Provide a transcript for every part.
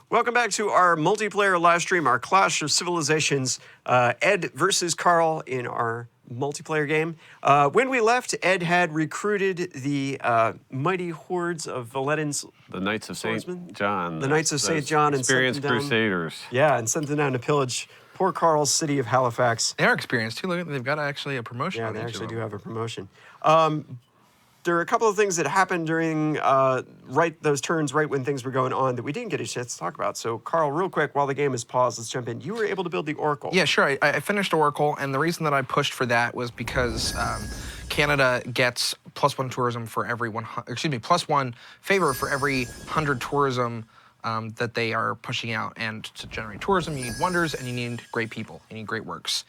Welcome back to our multiplayer live stream, our Clash of Civilizations, Ed versus Carl in our multiplayer game. When we left, Ed had recruited the mighty hordes of Valetans. The Knights of St. John. The Knights of St. John. Experienced Crusaders. Yeah, and sent them down to pillage poor Carl's city of Halifax. They are experienced too. Look, they've got actually a promotion. Yeah, on they each actually of do them. have a promotion. There are a couple of things that happened during those turns right when things were going on that we didn't get a chance to talk about. So, Carl, real quick, while the game is paused, let's jump in. You were able to build the Oracle. Yeah, sure. I finished Oracle, and the reason that I pushed for that was because Canada gets +1 tourism for every +1 favor for every 100 tourism that they are pushing out. And to generate tourism, you need wonders and you need great people. You need great works.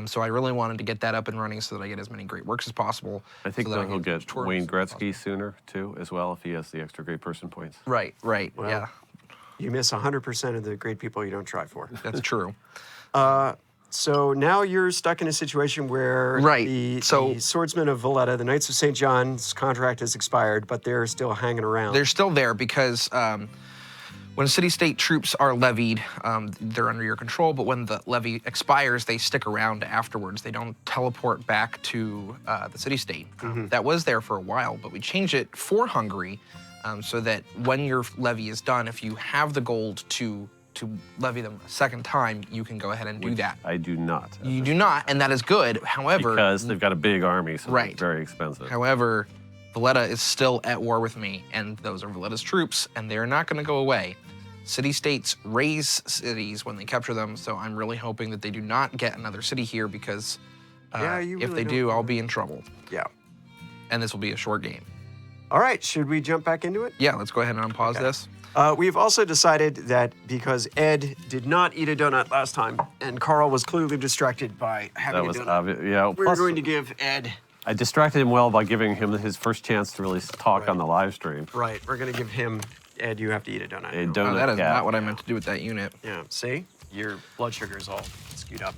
So I really wanted to get that up and running so that I get as many great works as possible. I think so that he'll get Wayne Gretzky sooner, too, as well, if he has the extra great person points. Right, Well, yeah. You miss 100% of the great people you don't try for. That's true. So now you're stuck in a situation where the swordsmen of Valletta, the Knights of St. John's contract has expired, but they're still hanging around. They're still there because when city-state troops are levied, they're under your control, but when the levy expires, they stick around afterwards. They don't teleport back to the city-state. That was there for a while, but we changed it for Hungary so that when your levy is done, if you have the gold to levy them a second time, you can go ahead and do that. I do not. You do not, and that is good. However, because they've got a big army, so it's very expensive. However, Valletta is still at war with me, and those are Valletta's troops, and they're not going to go away. City-states raise cities when they capture them, so I'm really hoping that they do not get another city here because if they do, I'll be in trouble. Yeah. And this will be a short game. All right, should we jump back into it? Yeah, let's go ahead and unpause this. We've also decided that because Ed did not eat a donut last time, and Carl was clearly distracted by having a donut, obvious. Yeah. we're going to give Ed... I distracted him well by giving him his first chance to really talk on the live stream. Right, we're going to give him... Ed, you have to eat a donut. A donut that is cat. not what I meant to do with that unit. Yeah, see? Your blood sugar is all skewed up.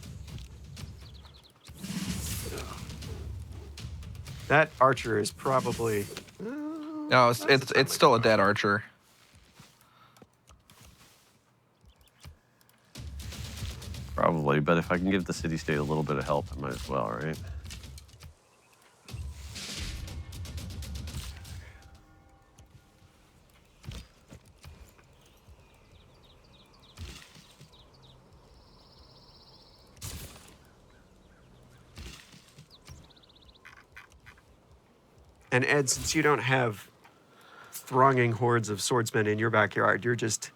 That archer is probably... No, it's still a dead archer. Probably, but if I can give the city-state a little bit of help, I might as well, right? And Ed, since you don't have thronging hordes of swordsmen in your backyard, you're just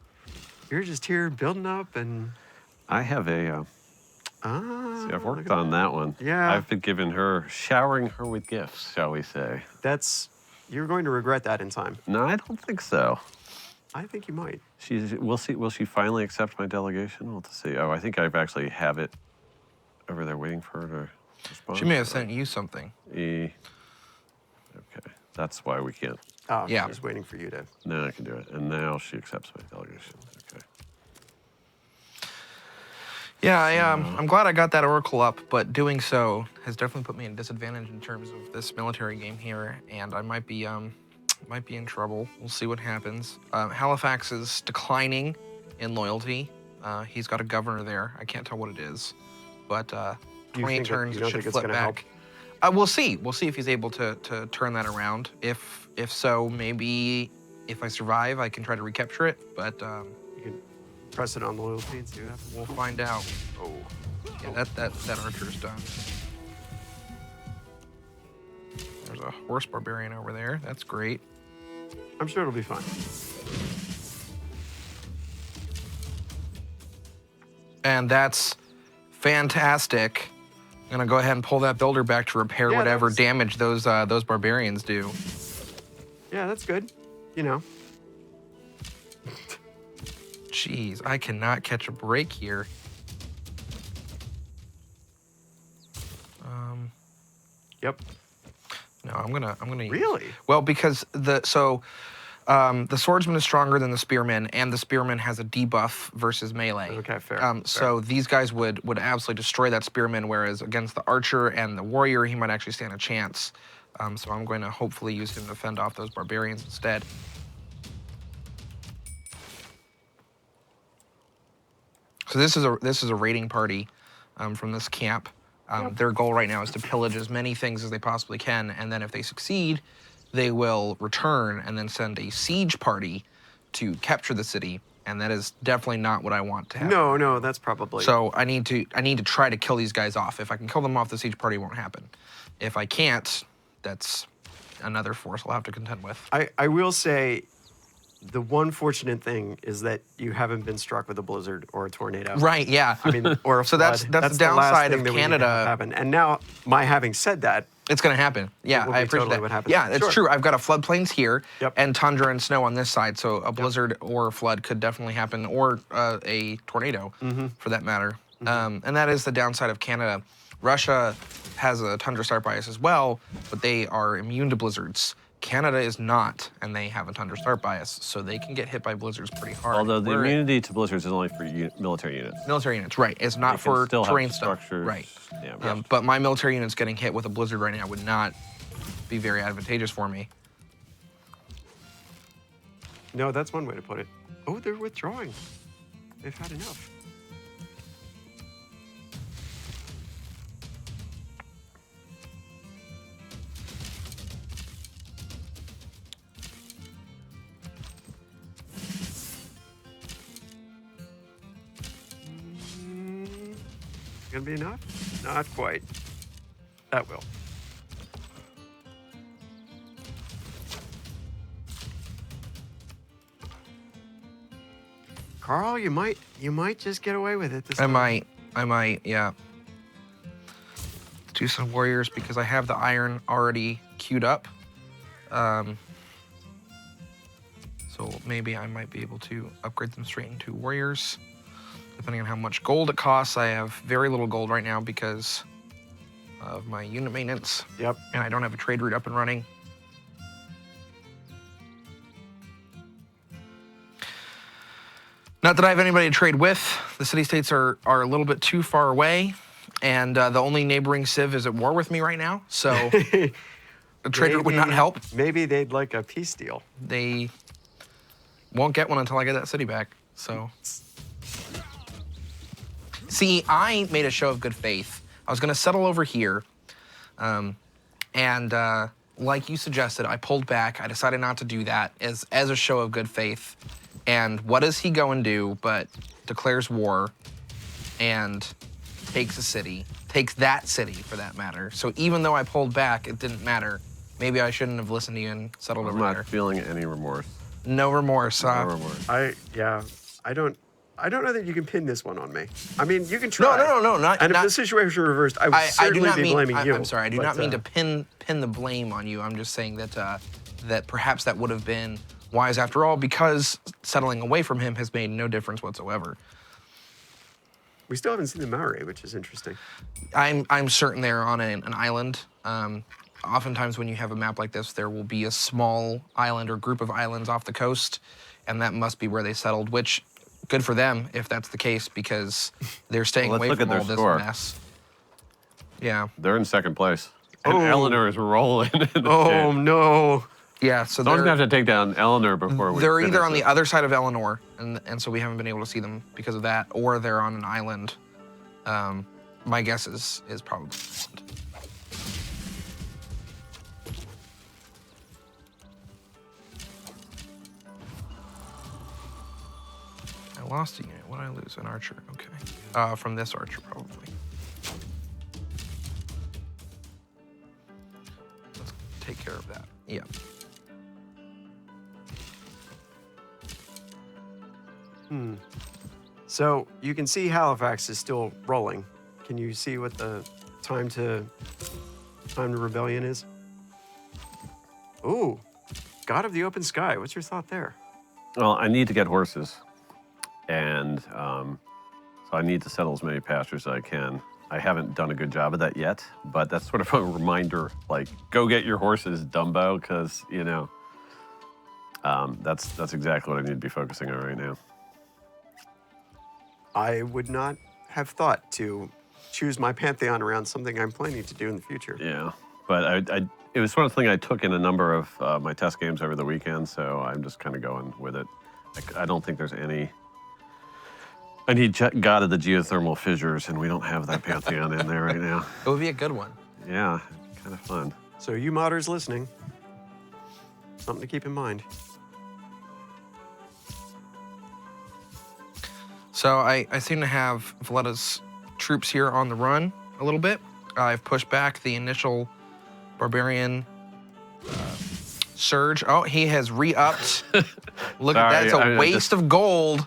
here building up and... I have a... see, I've worked on that one. Yeah. I've been showering her with gifts, shall we say. You're going to regret that in time. No, I don't think so. I think you might. We'll see. Will she finally accept my delegation? We'll have to see. Oh, I think I've actually have it over there waiting for her to respond. She may have sent you something. Okay, that's why we can't. Oh, yeah. She's waiting for you to... Now I can do it. And now she accepts my delegation. Okay. Yeah, I'm glad I got that Oracle up, but doing so has definitely put me at a disadvantage in terms of this military game here, and I might be in trouble. We'll see what happens. Halifax is declining in loyalty. He's got a governor there. I can't tell what it is, but 28 turns should flip back. We'll see. We'll see if he's able to turn that around. If so, maybe if I survive, I can try to recapture it. But you can press it on loyalty and see what happens. We'll find out. Oh. Yeah, that archer's done. There's a horse barbarian over there. That's great. I'm sure it'll be fine. And that's fantastic. I'm gonna go ahead and pull that builder back to repair whatever damage those barbarians do. Yeah, that's good. You know. Jeez, I cannot catch a break here. Yep. No, I'm gonna. Really? Well, because the swordsman is stronger than the spearman, and the spearman has a debuff versus melee. Okay, fair. So these guys would absolutely destroy that spearman, whereas against the archer and the warrior, he might actually stand a chance. So I'm going to hopefully use him to fend off those barbarians instead. So this is a raiding party from this camp. Their goal right now is to pillage as many things as they possibly can, and then if they succeed, they will return and then send a siege party to capture the city. And that is definitely not what I want to happen. No, that's probably. So I need to try to kill these guys off. If I can kill them off, the siege party won't happen. If I can't, that's another force I'll have to contend with. I will say, the one fortunate thing is that you haven't been struck with a blizzard or a tornado. Right, yeah. I mean, or a So flood. that's the last downside thing of that we need to have Canada. happen. And now, my having said that, It's going to happen. Yeah, will I be appreciate totally that. what happens. Yeah, it's Sure. true. I've got a floodplains here Yep. and tundra and snow on this side, so a blizzard or a flood could definitely happen, or a tornado, for that matter. And that is the downside of Canada. Russia has a tundra start bias as well, but they are immune to blizzards. Canada is not, and they have a tundra start bias, so they can get hit by blizzards pretty hard. Although the We're- immunity to blizzards is only for military units. military units, right? It's They not can for still have terrain stuff, structures. right? Yeah, But my military units getting hit with a blizzard right now would not be very advantageous for me. no, that's one way to put it. Oh, they're withdrawing. They've had enough. Gonna be enough? Not quite. That will. Carl, you might just get away with it this time. I might, yeah. Do some warriors because I have the iron already queued up. So maybe I might be able to upgrade them straight into warriors, depending on how much gold it costs. I have very little gold right now because of my unit maintenance, Yep. and I don't have a trade route up and running. Not that I have anybody to trade with. The city-states are a little bit too far away, and the only neighboring civ is at war with me right now, so a trade route would not help. Maybe they'd like a peace deal. They won't get one until I get that city back, so. See, I made a show of good faith. I was gonna settle over here, and like you suggested, I pulled back. I decided not to do that as a show of good faith. And what does he go and do but declares war and takes a city, takes that city for that matter. So even though I pulled back, it didn't matter. Maybe I shouldn't have listened to you and settled I'm over not there. feeling any remorse. No remorse, huh? No remorse. I don't know that you can pin this one on me. I mean, you can try. No, not. And if not the situation were reversed, I would I do certainly not be mean. blaming you. I'm sorry. I do but, not mean to pin the blame on you. I'm just saying that that perhaps that would have been wise after all, because settling away from him has made no difference whatsoever. We still haven't seen the Maori, which is interesting. I'm certain they're on an island. Oftentimes when you have a map like this, there will be a small island or group of islands off the coast, and that must be where they settled, which good for them if that's the case, because they're staying Well, away let's look from at all their this score. mess. Yeah. They're in second place. And Oh. Eleanor is rolling. In the Oh game. no. Yeah, so Someone's they're, gonna have to take down Eleanor before we. they're finish either on the this. other side of Eleanor, and so we haven't been able to see them because of that, or they're on an island. My guess is probably island. I lost a unit. What did I lose? An archer. Okay. From this archer, probably. Let's take care of that. Yeah. So you can see Halifax is still rolling. Can you see what the time to rebellion is? Ooh, God of the Open Sky. What's your thought there? Well, I need to get horses, and so I need to settle as many pastures as I can. I haven't done a good job of that yet, but that's sort of a reminder, like, go get your horses, Dumbo, because, you know, that's exactly what I need to be focusing on right now. I would not have thought to choose my pantheon around something I'm planning to do in the future. Yeah, but it was sort of thing I took in a number of my test games over the weekend, so I'm just kind of going with it. I don't think there's any I need God of the geothermal fissures, and we don't have that pantheon in there right now. It would be a good one. Yeah, kind of fun. So you modders listening, something to keep in mind. So I seem to have Valletta's troops here on the run a little bit. I've pushed back the initial barbarian surge. Oh, he has re-upped. Look at that, it's Sorry, a waste of gold.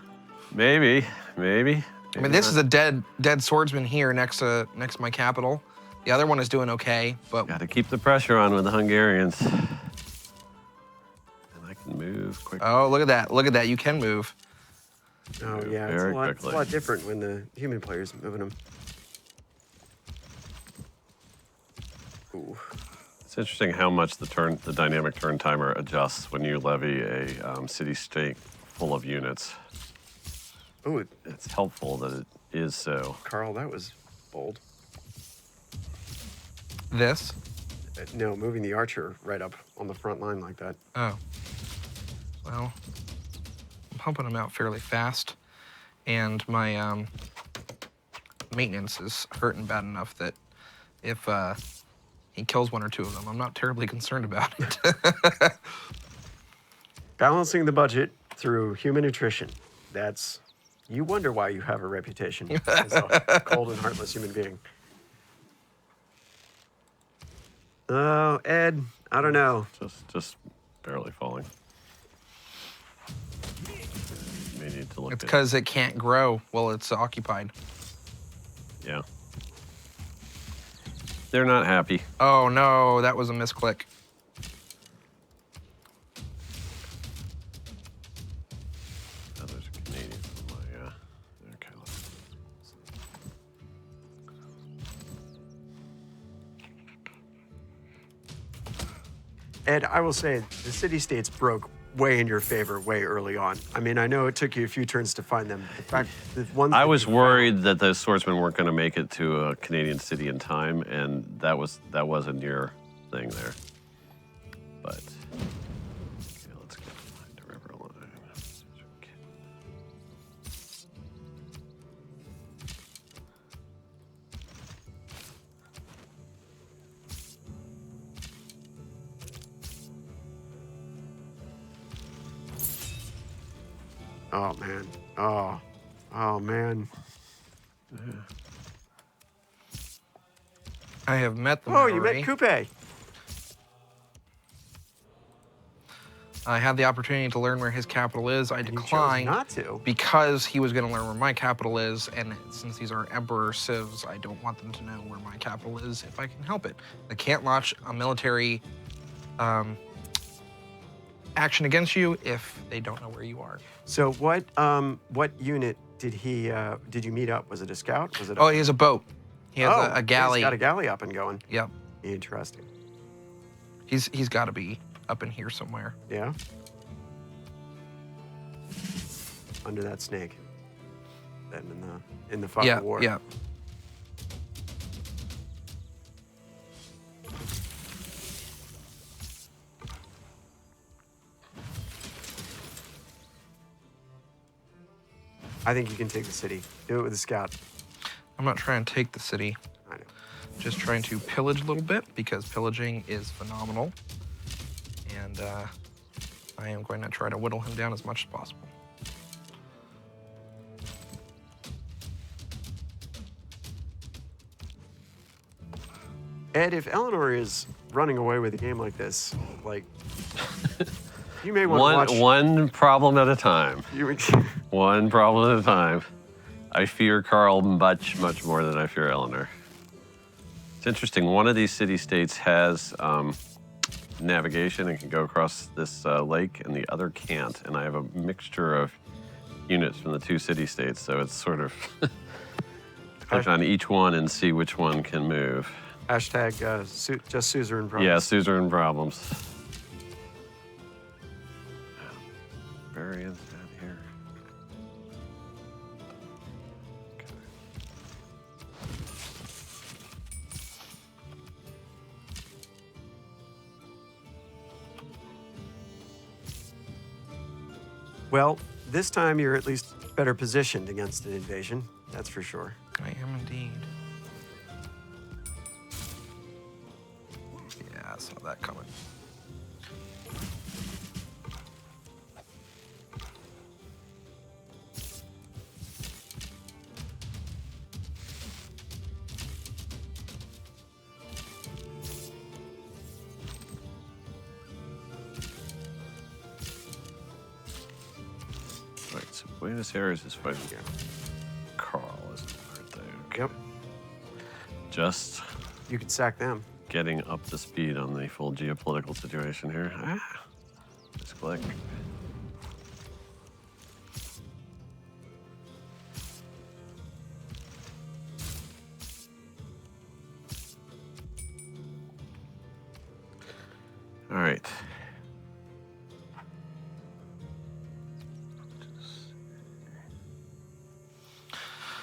Maybe. I mean, this is a dead swordsman here next to my capital. The other one is doing okay, but Got to keep the pressure on with the Hungarians. And I can move quickly. oh, look at that! Look at that! You can move. Oh yeah, it's Very a quickly. lot different when the human player's moving them. Ooh. It's interesting how much the dynamic turn timer adjusts when you levy a city-state full of units. Ooh, It's helpful that it is so. Carl, that was bold. This. No, moving the archer right up on the front line like that. Oh. Well, I'm pumping them out fairly fast, and my maintenance is hurting bad enough that if he kills one or two of them, I'm not terribly concerned about it. Balancing the budget through human attrition. That's, you wonder why you have a reputation as a cold and heartless human being. Oh, Ed, I don't know. Just barely falling. May need to look It's at because it can't grow while it's occupied. Yeah. They're not happy. Oh no, that was a misclick. Oh, there's a Canadian on my, okay, let's- Ed, I will say the city-states broke way in your favor way early on. I mean, I know it took you a few turns to find them. The fact that ones I that was you found- worried that the swordsmen weren't going to make it to a Canadian city in time, and that was a near thing there. But okay, let's get behind the river line. Okay. Oh man. Oh man. I have met them Oh, you already. met Coupe. I had the opportunity to learn where his capital is. I You chose declined not to. because he was going to learn where my capital is, and since these are emperor civs, I don't want them to know where my capital is if I can help it. They can't launch a military action against you if they don't know where you are. So what unit did you meet up? Was it a scout? Was it a Oh, he has a boat. He has a galley. He's got a galley up and going. Yep. Interesting. He's got to be up in here somewhere. Yeah. Under that snake. Then in the fog Yeah, of war. yeah. I think you can take the city. Do it with a scout. I'm not trying to take the city. I know. Just trying to pillage a little bit because pillaging is phenomenal. And I am going to try to whittle him down as much as possible. Ed, if Eleanor is running away with a game like this, like, you may want to watch. One problem at a time. You, One problem at a time. I fear Carl much more than I fear Eleanor. It's interesting. One of these city-states has navigation and can go across this lake, and the other can't. And I have a mixture of units from the two city-states, so it's sort of touch on each one and see which one can move. hashtag just suzerain problems. Yeah, suzerain problems. Variants down here. Okay. Well, this time you're at least better positioned against an invasion, that's for sure. I am indeed. Yeah, I saw that coming. Right, so Buenos Aires is fighting again. Carl is aren't they? Okay. Yep. Just You could sack them. getting up to speed on the full geopolitical situation here. Just click. All right.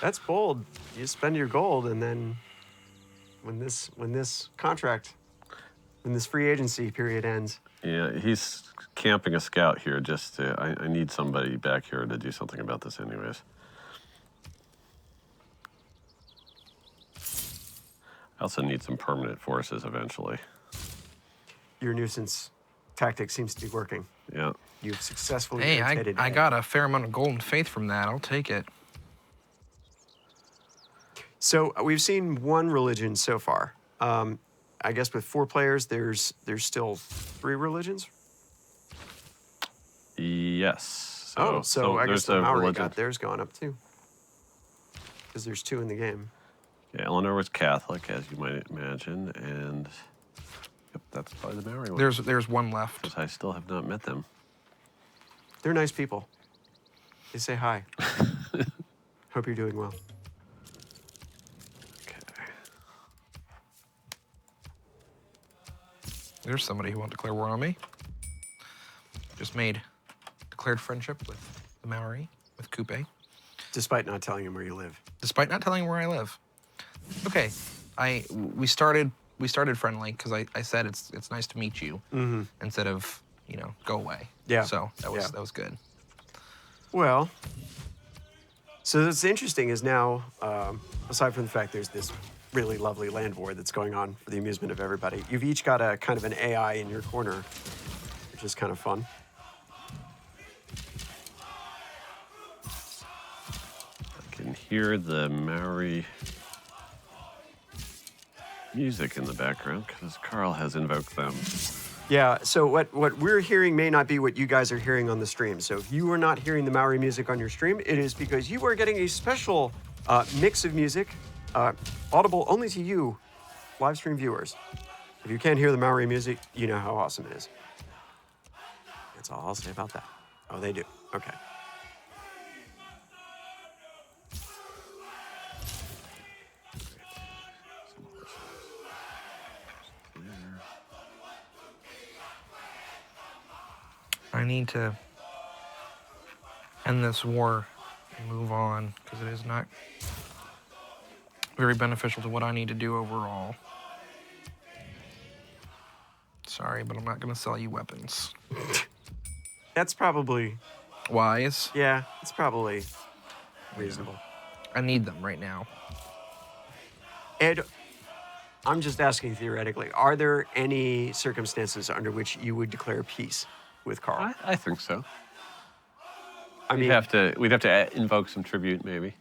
That's bold. You spend your gold, and then when this free agency period ends, Yeah, he's camping a scout here just to. I need somebody back here to do something about this, anyways. I also need some permanent forces eventually. your nuisance tactic seems to be working. Yeah. You've successfully Hey, irritated I Ed. got a fair amount of golden faith from that. I'll take it. So we've seen one religion so far. I guess with 4 players, there's still 3 religions. Yes. So I guess there's the a Maori religion. got theirs going up too. Because there's 2 in the game. Yeah, Eleanor was Catholic, as you might imagine, and yep, that's probably the Maori one. There's one left. 'Cause I still have not met them. They're nice people. They say hi. Hope you're doing well. Okay. There's somebody who won't declare war on me. Just declared friendship with the Maori, with Coupe, Despite not telling him where you live. despite not telling where I live. Okay, we started friendly because I said it's nice to meet you instead of go away. Yeah. So that was Yeah. that was good. Well, so what's interesting is now, aside from the fact there's this really lovely land war that's going on for the amusement of everybody, you've each got a kind of an AI in your corner, which is kind of fun. I can hear the Maori music in the background because Carl has invoked them. Yeah, so what we're hearing may not be what you guys are hearing on the stream. So if you are not hearing the Maori music on your stream, it is because you are getting a special mix of music, audible only to you, live stream viewers. If you can't hear the Maori music, you know how awesome it is. That's all I'll say about that. Oh, they do. Okay. I need to end this war and move on because it is not very beneficial to what I need to do overall. Sorry, but I'm not going to sell you weapons. That's probably, Wise. yeah, it's probably reasonable. I need them right now. Ed, I'm just asking theoretically, are there any circumstances under which you would declare peace with Carl? I think so. I mean, We'd have to invoke some tribute, maybe,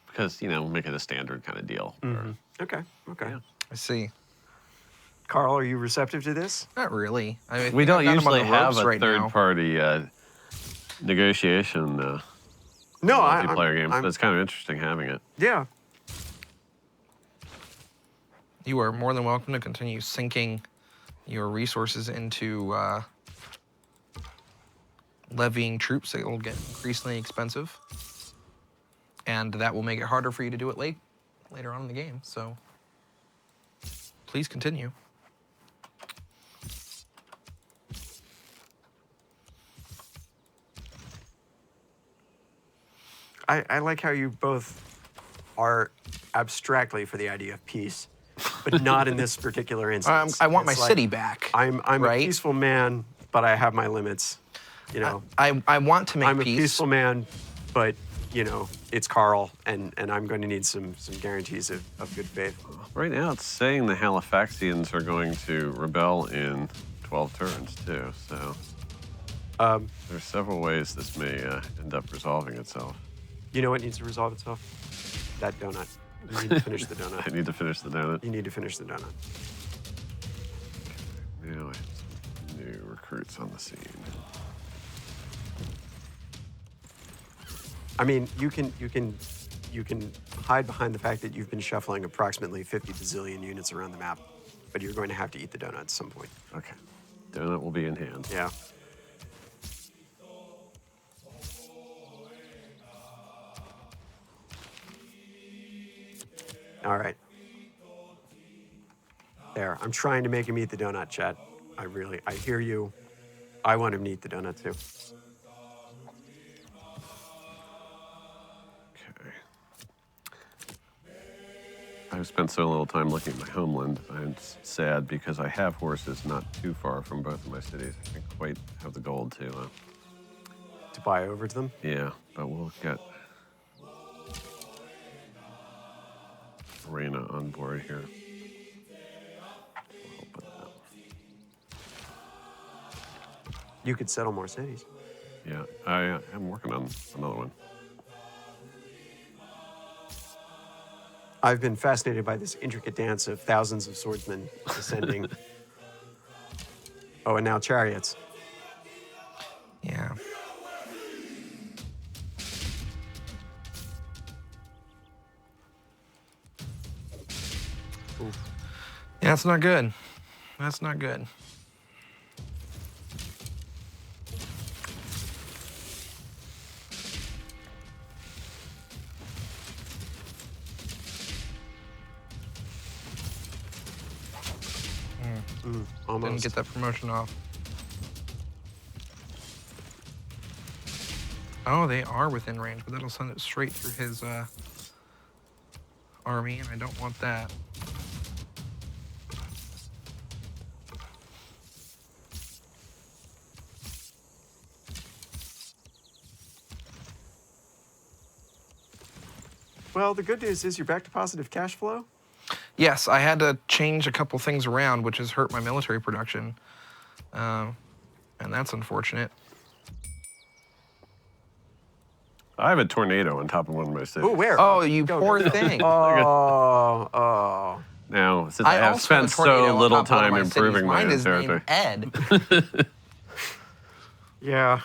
because make it a standard kind of deal. okay. Yeah. I see. Carl, are you receptive to this? Not really. I mean, We don't I've got 'em on usually the have ropes a right now. third-party negotiation No, multiplayer games, I'm but it's kind of interesting having it. yeah. You are more than welcome to continue sinking your resources into levying troops. It will get increasingly expensive, and that will make it harder for you to do it later on in the game. So please continue. I like how you both are abstractly for the idea of peace, but not in this particular instance. I want my It's like, city back. I'm right? a peaceful man, but I have my limits. You know, I want to make I'm a peace. peaceful man, but you know, it's Carl, and I'm going to need some guarantees of good faith. Right now, it's saying the Halifaxians are going to rebel in 12 turns, too. So there's several ways this may end up resolving itself. You know what needs to resolve itself? That donut. You need to finish the donut. I need to finish the donut. You need to finish the donut. Now I have some new recruits on the scene. I mean, you can hide behind the fact that you've been shuffling approximately 50 bazillion units around the map, but you're going to have to eat the donut at some point. Okay. Donut will be in hand. Yeah. All right. There. I'm trying to make him eat the donut, chat. I hear you. I want him to eat the donut too. Okay. I've spent so little time looking at my homeland. I'm sad because I have horses not too far from both of my cities. I can't quite have the gold to. To buy over to them? Yeah, but we'll get Reina on board here. We'll help with that. You could settle more cities. Yeah, I am working on another one. I've been fascinated by this intricate dance of thousands of swordsmen descending. Oh, and now chariots. Yeah. Oof. Yeah, that's not good. That's not good. Almost. Didn't get that promotion off. Oh, they are within range, but that'll send it straight through his army, and I don't want that. Well, the good news is you're back to positive cash flow. Yes, I had to change a couple things around, which has hurt my military production, and that's unfortunate. I have a tornado on top of one of my cities. Oh, where? Oh, you Go, poor go, go. thing. Oh. Now, since I have also have a spent tornado so on little top of one of time my cities. improving my Mine own is territory. named Ed. Yeah.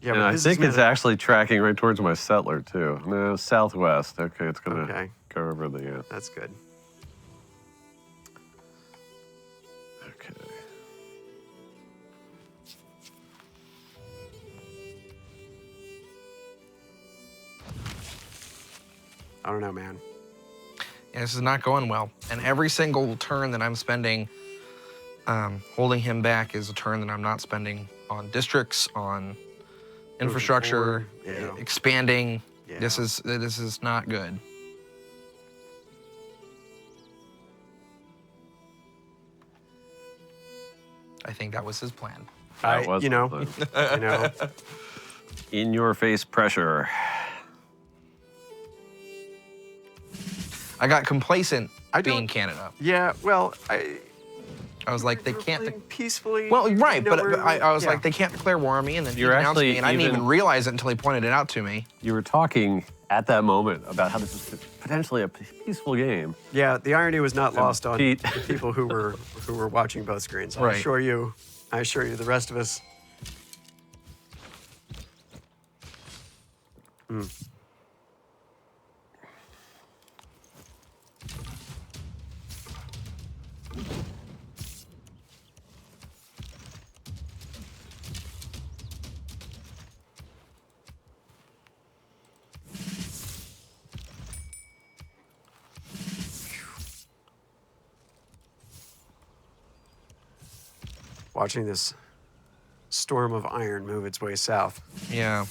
Yeah, And but I this think is it's gonna- actually tracking right towards my settler, too. No, southwest. Okay, it's going to Okay. go over the... That's good. Okay. I don't know, man. Yeah, this is not going well. And every single turn that I'm spending holding him back is a turn that I'm not spending on districts, on infrastructure, forward, yeah. expanding. Yeah. This is not good. I think that was his plan. That was you my know, plan. you know, In your face pressure. I got complacent I being don't- Canada. yeah. Well, I was like, they we're can't. playing peacefully. Well, right, you know, but we're- I was yeah. like, they can't declare war on me, and then he You're announced actually me, and I didn't even even- realize it until he pointed it out to me. You were talking at that moment about how this is potentially a peaceful game. Yeah, the irony was not lost on Pete- the people who were watching both screens. Right. I assure you, the rest of us. Watching this storm of iron move its way south. Yeah.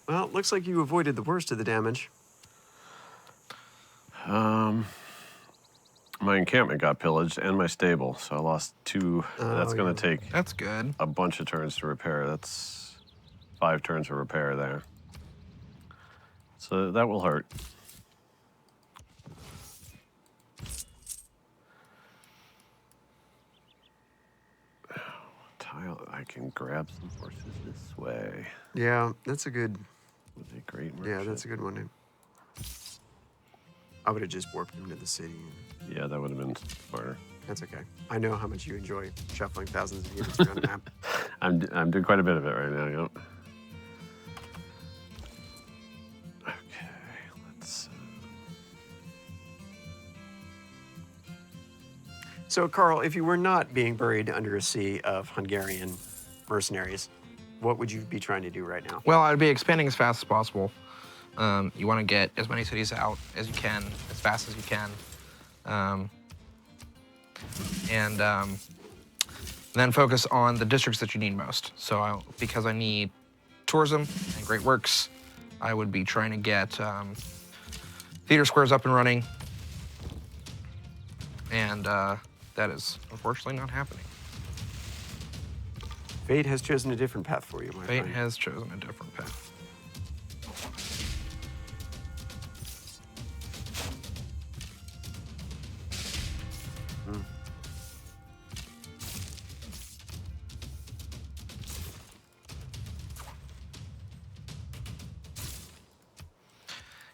Well, it looks like you avoided the worst of the damage. My encampment got pillaged and my stable, so I lost 2. That's going to take That's good. a bunch of turns to repair. That's 5 turns of repair there. So that will hurt. Tile, I can grab some horses this way. Yeah, that's a good. With a great Yeah, merchant. that's a good one. I would have just warped him to the city. Yeah, that would have been smarter. That's okay. I know how much you enjoy shuffling thousands of units around the map. I'm doing quite a bit of it right now. Yep. Okay, let's. So, Carl, if you were not being buried under a sea of Hungarian mercenaries, what would you be trying to do right now? Well, I'd be expanding as fast as possible. You want to get as many cities out as you can, as fast as you can. And then focus on the districts that you need most. So because I need tourism and great works, I would be trying to get theater squares up and running. And that is unfortunately not happening. Fate has chosen a different path for you, my Fate friend. has chosen a different path.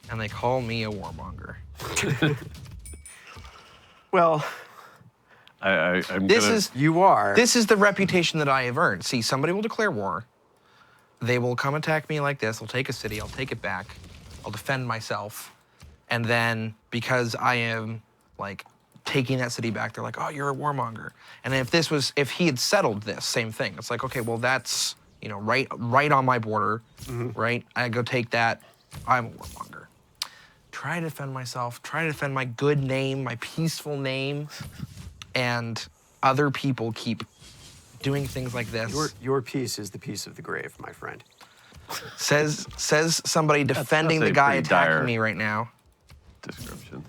And they call me a warmonger. Well, I'm This gonna, is you are. This is the reputation that I have earned. See, somebody will declare war. They will come attack me like this. I'll take a city. I'll take it back. I'll defend myself. And then because I am like taking that city back, they're like, "Oh, you're a warmonger." And if he had settled this, same thing. It's like, okay, well, that's right on my border, right? I go take that. I'm a warmonger. Try to defend myself. Try to defend my good name, my peaceful name. And other people keep doing things like this. Your piece is the piece of the grave, my friend. Says somebody defending that's the a guy pretty dire- attacking me right now. description.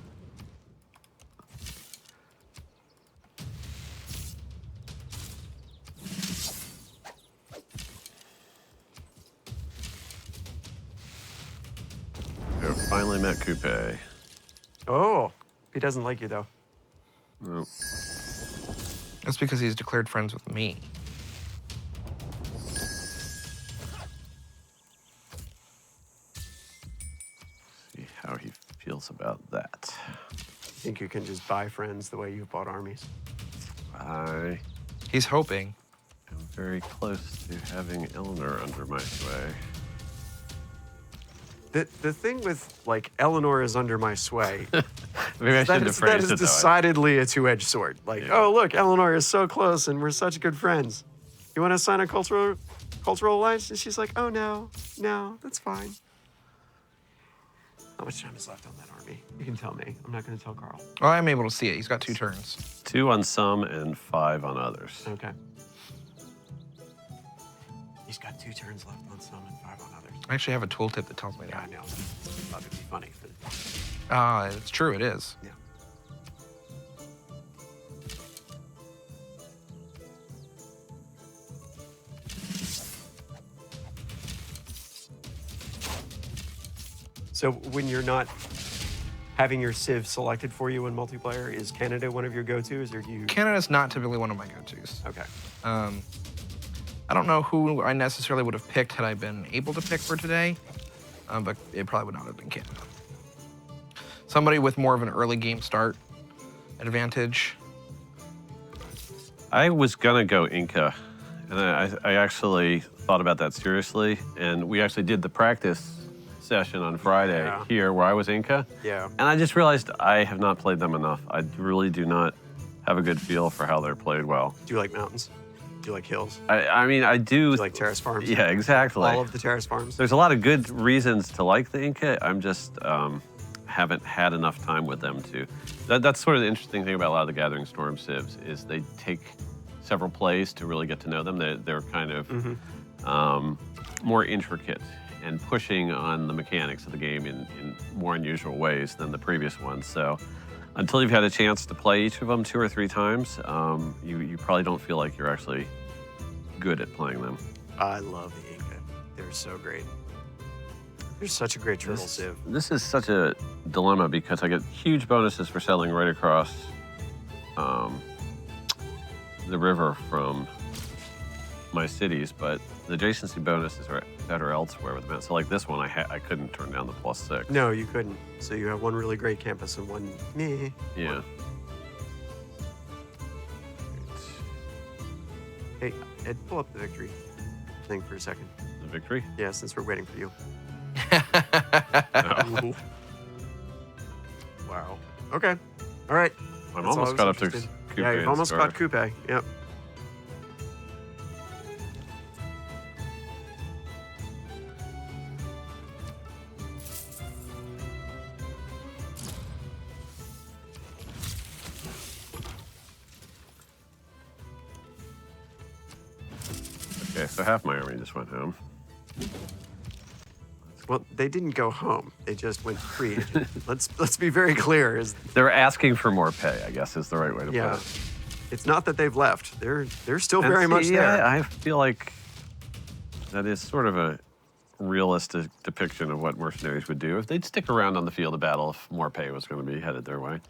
We finally met Coupe. Oh, he doesn't like you, though. Nope. That's because he's declared friends with me. See how he feels about that. Think you can just buy friends the way you've bought armies? I He's hoping. am very close to having Eleanor under my sway. The thing with, like, Eleanor is under my sway, Maybe I that shouldn't have is phrased it that way. decidedly a two-edged sword. Like, Yeah. oh, look, Eleanor is so close and we're such good friends. You want to sign a cultural alliance? And she's like, oh, no, that's fine. How much time is left on that army? You can tell me. I'm not going to tell Carl. Oh, I'm able to see it. He's got 2 turns. 2 on some and 5 on others. Okay. He's got 2 turns left on some and 5 on others. I actually have a tooltip that tells me Yeah, I that. know. I thought it'd be funny. But It's true, it is. yeah. So when you're not having your civ selected for you in multiplayer, is Canada one of your go-tos, or do you? Canada's not typically one of my go-tos. Okay. I don't know who I necessarily would have picked had I been able to pick for today, but it probably would not have been Canada. Somebody with more of an early game start advantage. I was gonna go Inca, and I actually thought about that seriously, and we actually did the practice session on Friday Yeah. here where I was Inca, Yeah. and I just realized I have not played them enough. I really do not have a good feel for how they're played well. Do you like mountains? Do you like hills? I mean, I do. Do you like terrace farms? Yeah, exactly. All of the terrace farms? There's a lot of good reasons to like the Inca. I'm just haven't had enough time with them to. That's sort of the interesting thing about a lot of the Gathering Storm civs is they take several plays to really get to know them. They're kind of more intricate and pushing on the mechanics of the game in more unusual ways than the previous ones. So until you've had a chance to play each of them 2 or 3 times, you probably don't feel like you're actually good at playing them. I love the Inca. They're so great. They're such a great turtle sieve. This is such a dilemma because I get huge bonuses for settling right across the river from my cities, but the adjacency bonuses are better elsewhere with them. So like this one, I couldn't turn down the +6. No, you couldn't. So you have one really great campus and one meh. Yeah. Hey, Ed, pull up the victory thing for a second. The victory? Yeah, since we're waiting for you. No. Ooh. Wow. Okay. All right. I'm That's all I almost was got up to interested. Coupe. Yeah, you've and almost Scar. got Coupe. Yep. Okay, so half my army just went home. Well, they didn't go home. They just went free agent. Let's be very clear. They're asking for more pay, I guess is the right way to Yeah. put it. It's not that they've left. They're still And very see, much there. yeah, I feel like that is sort of a realistic depiction of what mercenaries would do if they'd stick around on the field of battle if more pay was going to be headed their way.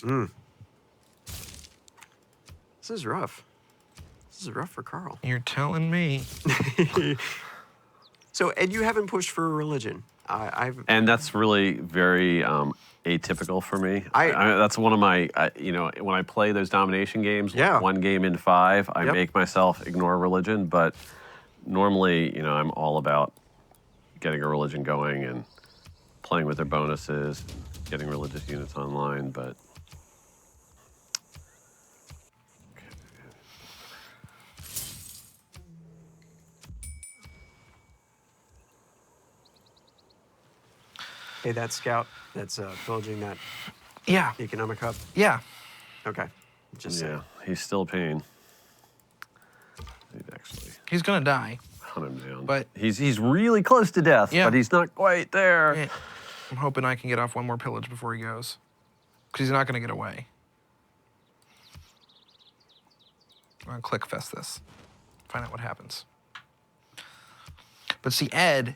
This is rough. This is rough for Carl. You're telling me. So, Ed, you haven't pushed for a religion. I've And that's really very atypical for me. I- That's one of my, when I play those domination games, Yeah. 1 game in 5, I Yep. make myself ignore religion. But normally, I'm all about getting a religion going and playing with their bonuses, getting religious units online. But hey, that scout that's pillaging that Yeah. economic hub. Yeah. Okay. Just yeah, saying. he's still paying. He's actually He's gonna die. hunt him down. But- he's really close to death, Yeah. but he's not quite there. Yeah. I'm hoping I can get off one more pillage before he goes. Because he's not gonna get away. I'm gonna click fest this. Find out what happens. But see, Ed,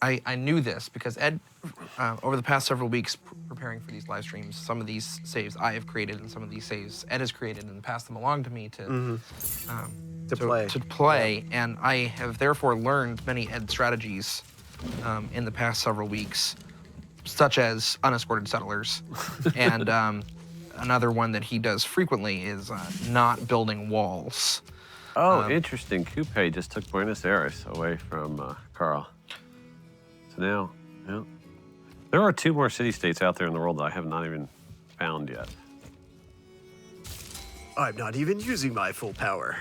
I knew this because Ed, over the past several weeks preparing for these live streams, some of these saves I have created and some of these saves Ed has created and passed them along to me to play. And I have therefore learned many Ed strategies in the past several weeks, such as unescorted settlers. And another one that he does frequently is not building walls. Oh, interesting. Coupe just took Buenos Aires away from Carl. So now, yeah. There are 2 more city-states out there in the world that I have not even found yet. I'm not even using my full power.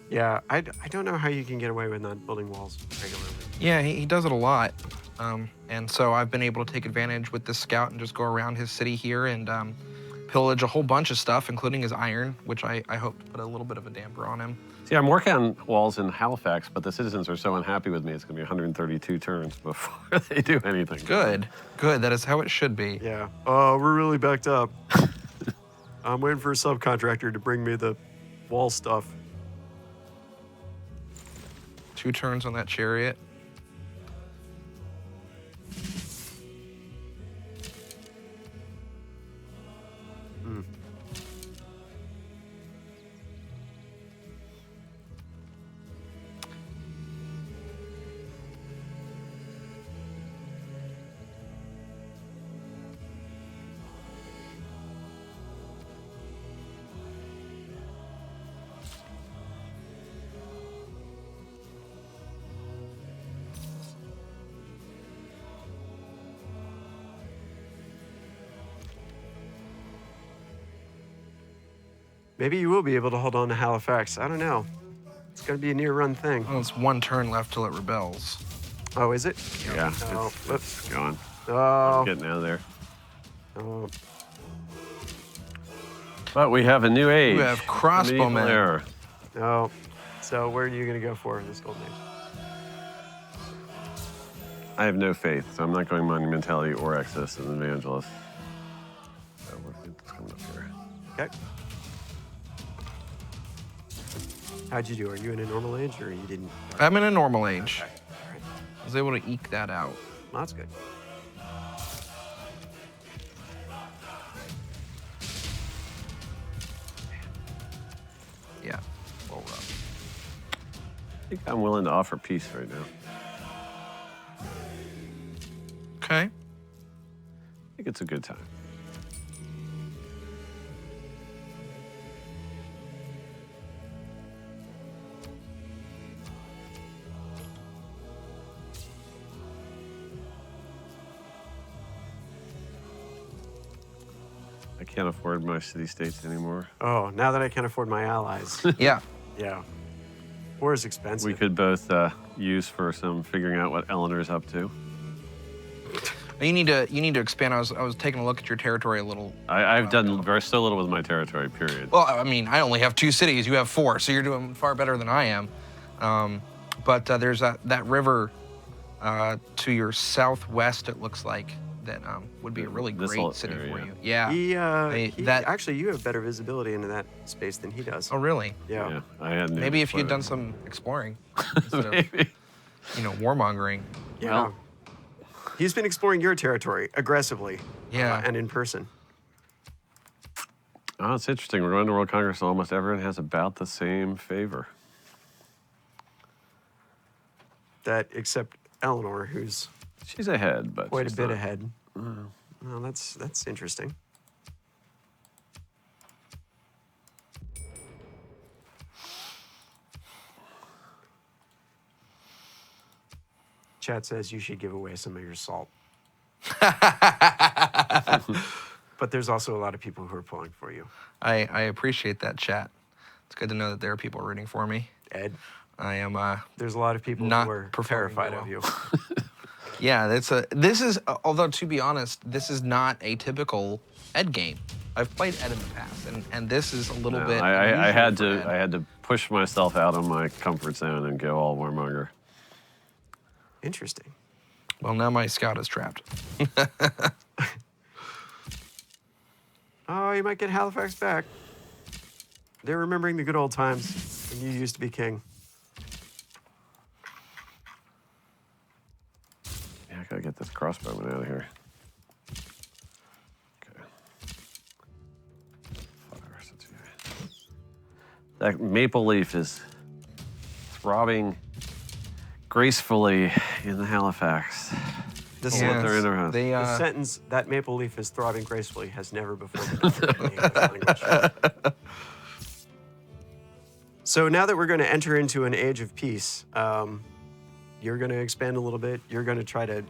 Yeah, I don't know how you can get away with not building walls regularly. Yeah, he does it a lot. And so I've been able to take advantage with this scout and just go around his city here and pillage a whole bunch of stuff, including his iron, which I hope to put a little bit of a damper on him. See, I'm working on walls in Halifax, but the citizens are so unhappy with me, it's going to be 132 turns before they do anything. Good, good. That is how it should be. Yeah. Oh, we're really backed up. I'm waiting for a subcontractor to bring me the wall stuff. 2 turns on that chariot. Maybe you will be able to hold on to Halifax. I don't know. It's going to be a near-run thing. Well, it's 1 turn left till it rebels. Oh, is it? Yeah, Oh, it's going. oh. I'm getting out of there. Oh, But we have a new age. You have crossbowmen. Medieval era. no. So where are you going to go for this golden age? I have no faith, so I'm not going monumentality or excess as an evangelist. So we're just coming up here. Okay. How'd you do? Are you in a normal age or you didn't? I'm in a normal age. Okay. All right. I was able to eke that out. Well, that's good. Yeah. Well rough. I think I'm willing to offer peace right now. Okay. I think it's a good time. I can't afford my city-states anymore. Oh, now that I can't afford my allies. Yeah. Yeah. War is expensive. We could both use for some figuring out what Eleanor's up to. You need to expand. I was taking a look at your territory a little. I've done so little with my territory, period. Well, I mean, I only have 2 cities. You have 4, so you're doing far better than I am. But there's that river to your southwest. It looks like that would be a really This great whole city area. for you. Yeah. Actually, you have better visibility into that space than he does. Oh, really? Yeah. I had no Maybe if you'd clue. done some exploring instead of, Maybe. warmongering. Yeah. Well- He's been exploring your territory aggressively. Yeah. And in person. Oh, it's interesting. We're going to World Congress, and almost everyone has about the same favor. That except Eleanor, who's She's ahead, but quite a she's bit not- ahead. Well, that's interesting. Chat says you should give away some of your salt. But there's also a lot of people who are pulling for you. I appreciate that, chat. It's good to know that there are people rooting for me. Ed, I am there's a lot of people Not who are performing terrified well. of you. Yeah, this is although to be honest, this is not a typical Ed game. I've played Ed in the past, and this is a little No, bit. I unusual had for to Ed. I had to push myself out of my comfort zone and go all warmonger. Interesting. Well, now my scout is trapped. Oh, you might get Halifax back. They're remembering the good old times when you used to be king. Yeah, I gotta get this crossbowman out of here. Okay. Fire, so that maple leaf is throbbing gracefully in the Halifax. The Yes. They're in their house. They, The sentence, that maple leaf is throbbing gracefully, has never before been uttered in the English language. So now that we're going to enter into an age of peace, you're going to expand a little bit. You're going to try to,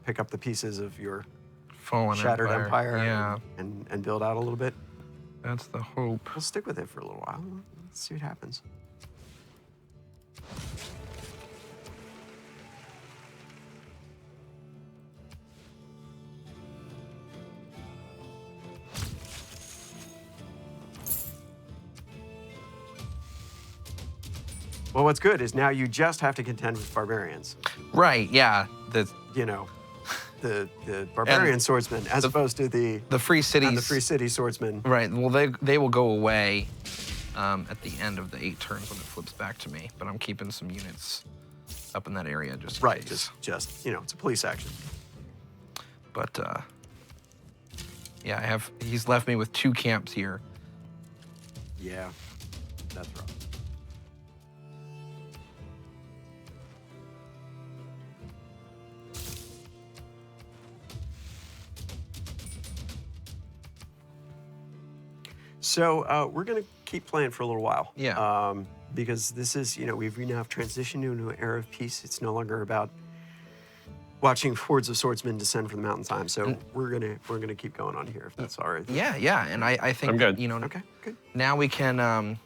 pick up the pieces of your fallen shattered empire Yeah, and build out a little bit. that's the hope. We'll stick with it for a little while. Let's see what happens. Well, what's good is now you just have to contend with barbarians. Right. Yeah. The The barbarian swordsmen, as opposed to the free cities. and the free city swordsmen. Right. Well, they will go away at the end of the 8 turns when it flips back to me. But I'm keeping some units up in that area just in Right. case. Just it's a police action. But yeah, he's left me with 2 camps here. Yeah, that's rough. So we're going to keep playing for a little while. Yeah. Because this is, we now have transitioned into an era of peace. It's no longer about watching hordes of swordsmen descend from the mountain time. So we're gonna keep going on here, if that's all right. Yeah, yeah. And I think I'm good. Okay, good. now we can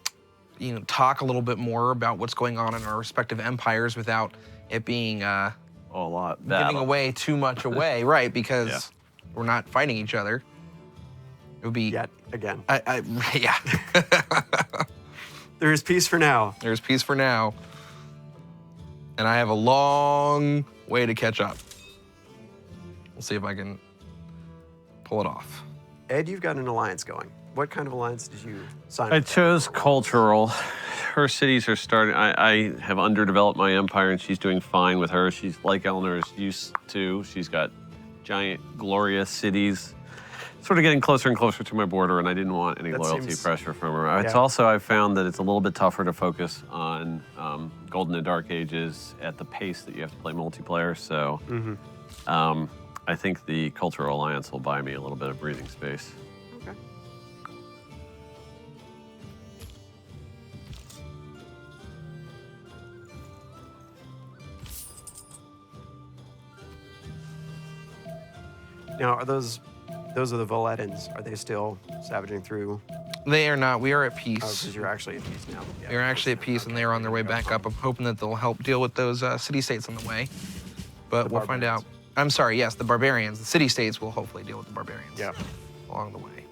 talk a little bit more about what's going on in our respective empires without it being A lot. giving away too much away, right? Because we're not fighting each other. It would be Yet again. Yeah. There is peace for now. There's peace for now. And I have a long way to catch up. We'll see if I can pull it off. Ed, you've got an alliance going. What kind of alliance did you sign I up? chose cultural. Her cities are starting. I have underdeveloped my empire, and she's doing fine with her. She's like Eleanor is used to. She's got giant, glorious cities. Sort of getting closer and closer to my border, and I didn't want any That loyalty seems- pressure from her. It's yeah. also, I've found that it's a little bit tougher to focus on Golden and Dark Ages at the pace that you have to play multiplayer. So I think the Cultural Alliance will buy me a little bit of breathing space. Okay. Now, are those are the Voladins? Are they still savaging through? They are not. We are at Oh, peace. because you're actually at peace now. Yeah. They're actually at peace, and they are on their way back up. I'm hoping that they'll help deal with those city-states on the way. But The we'll find out. barbarians. I'm sorry, yes, the barbarians. The city-states will hopefully deal with the barbarians Yeah. along the way.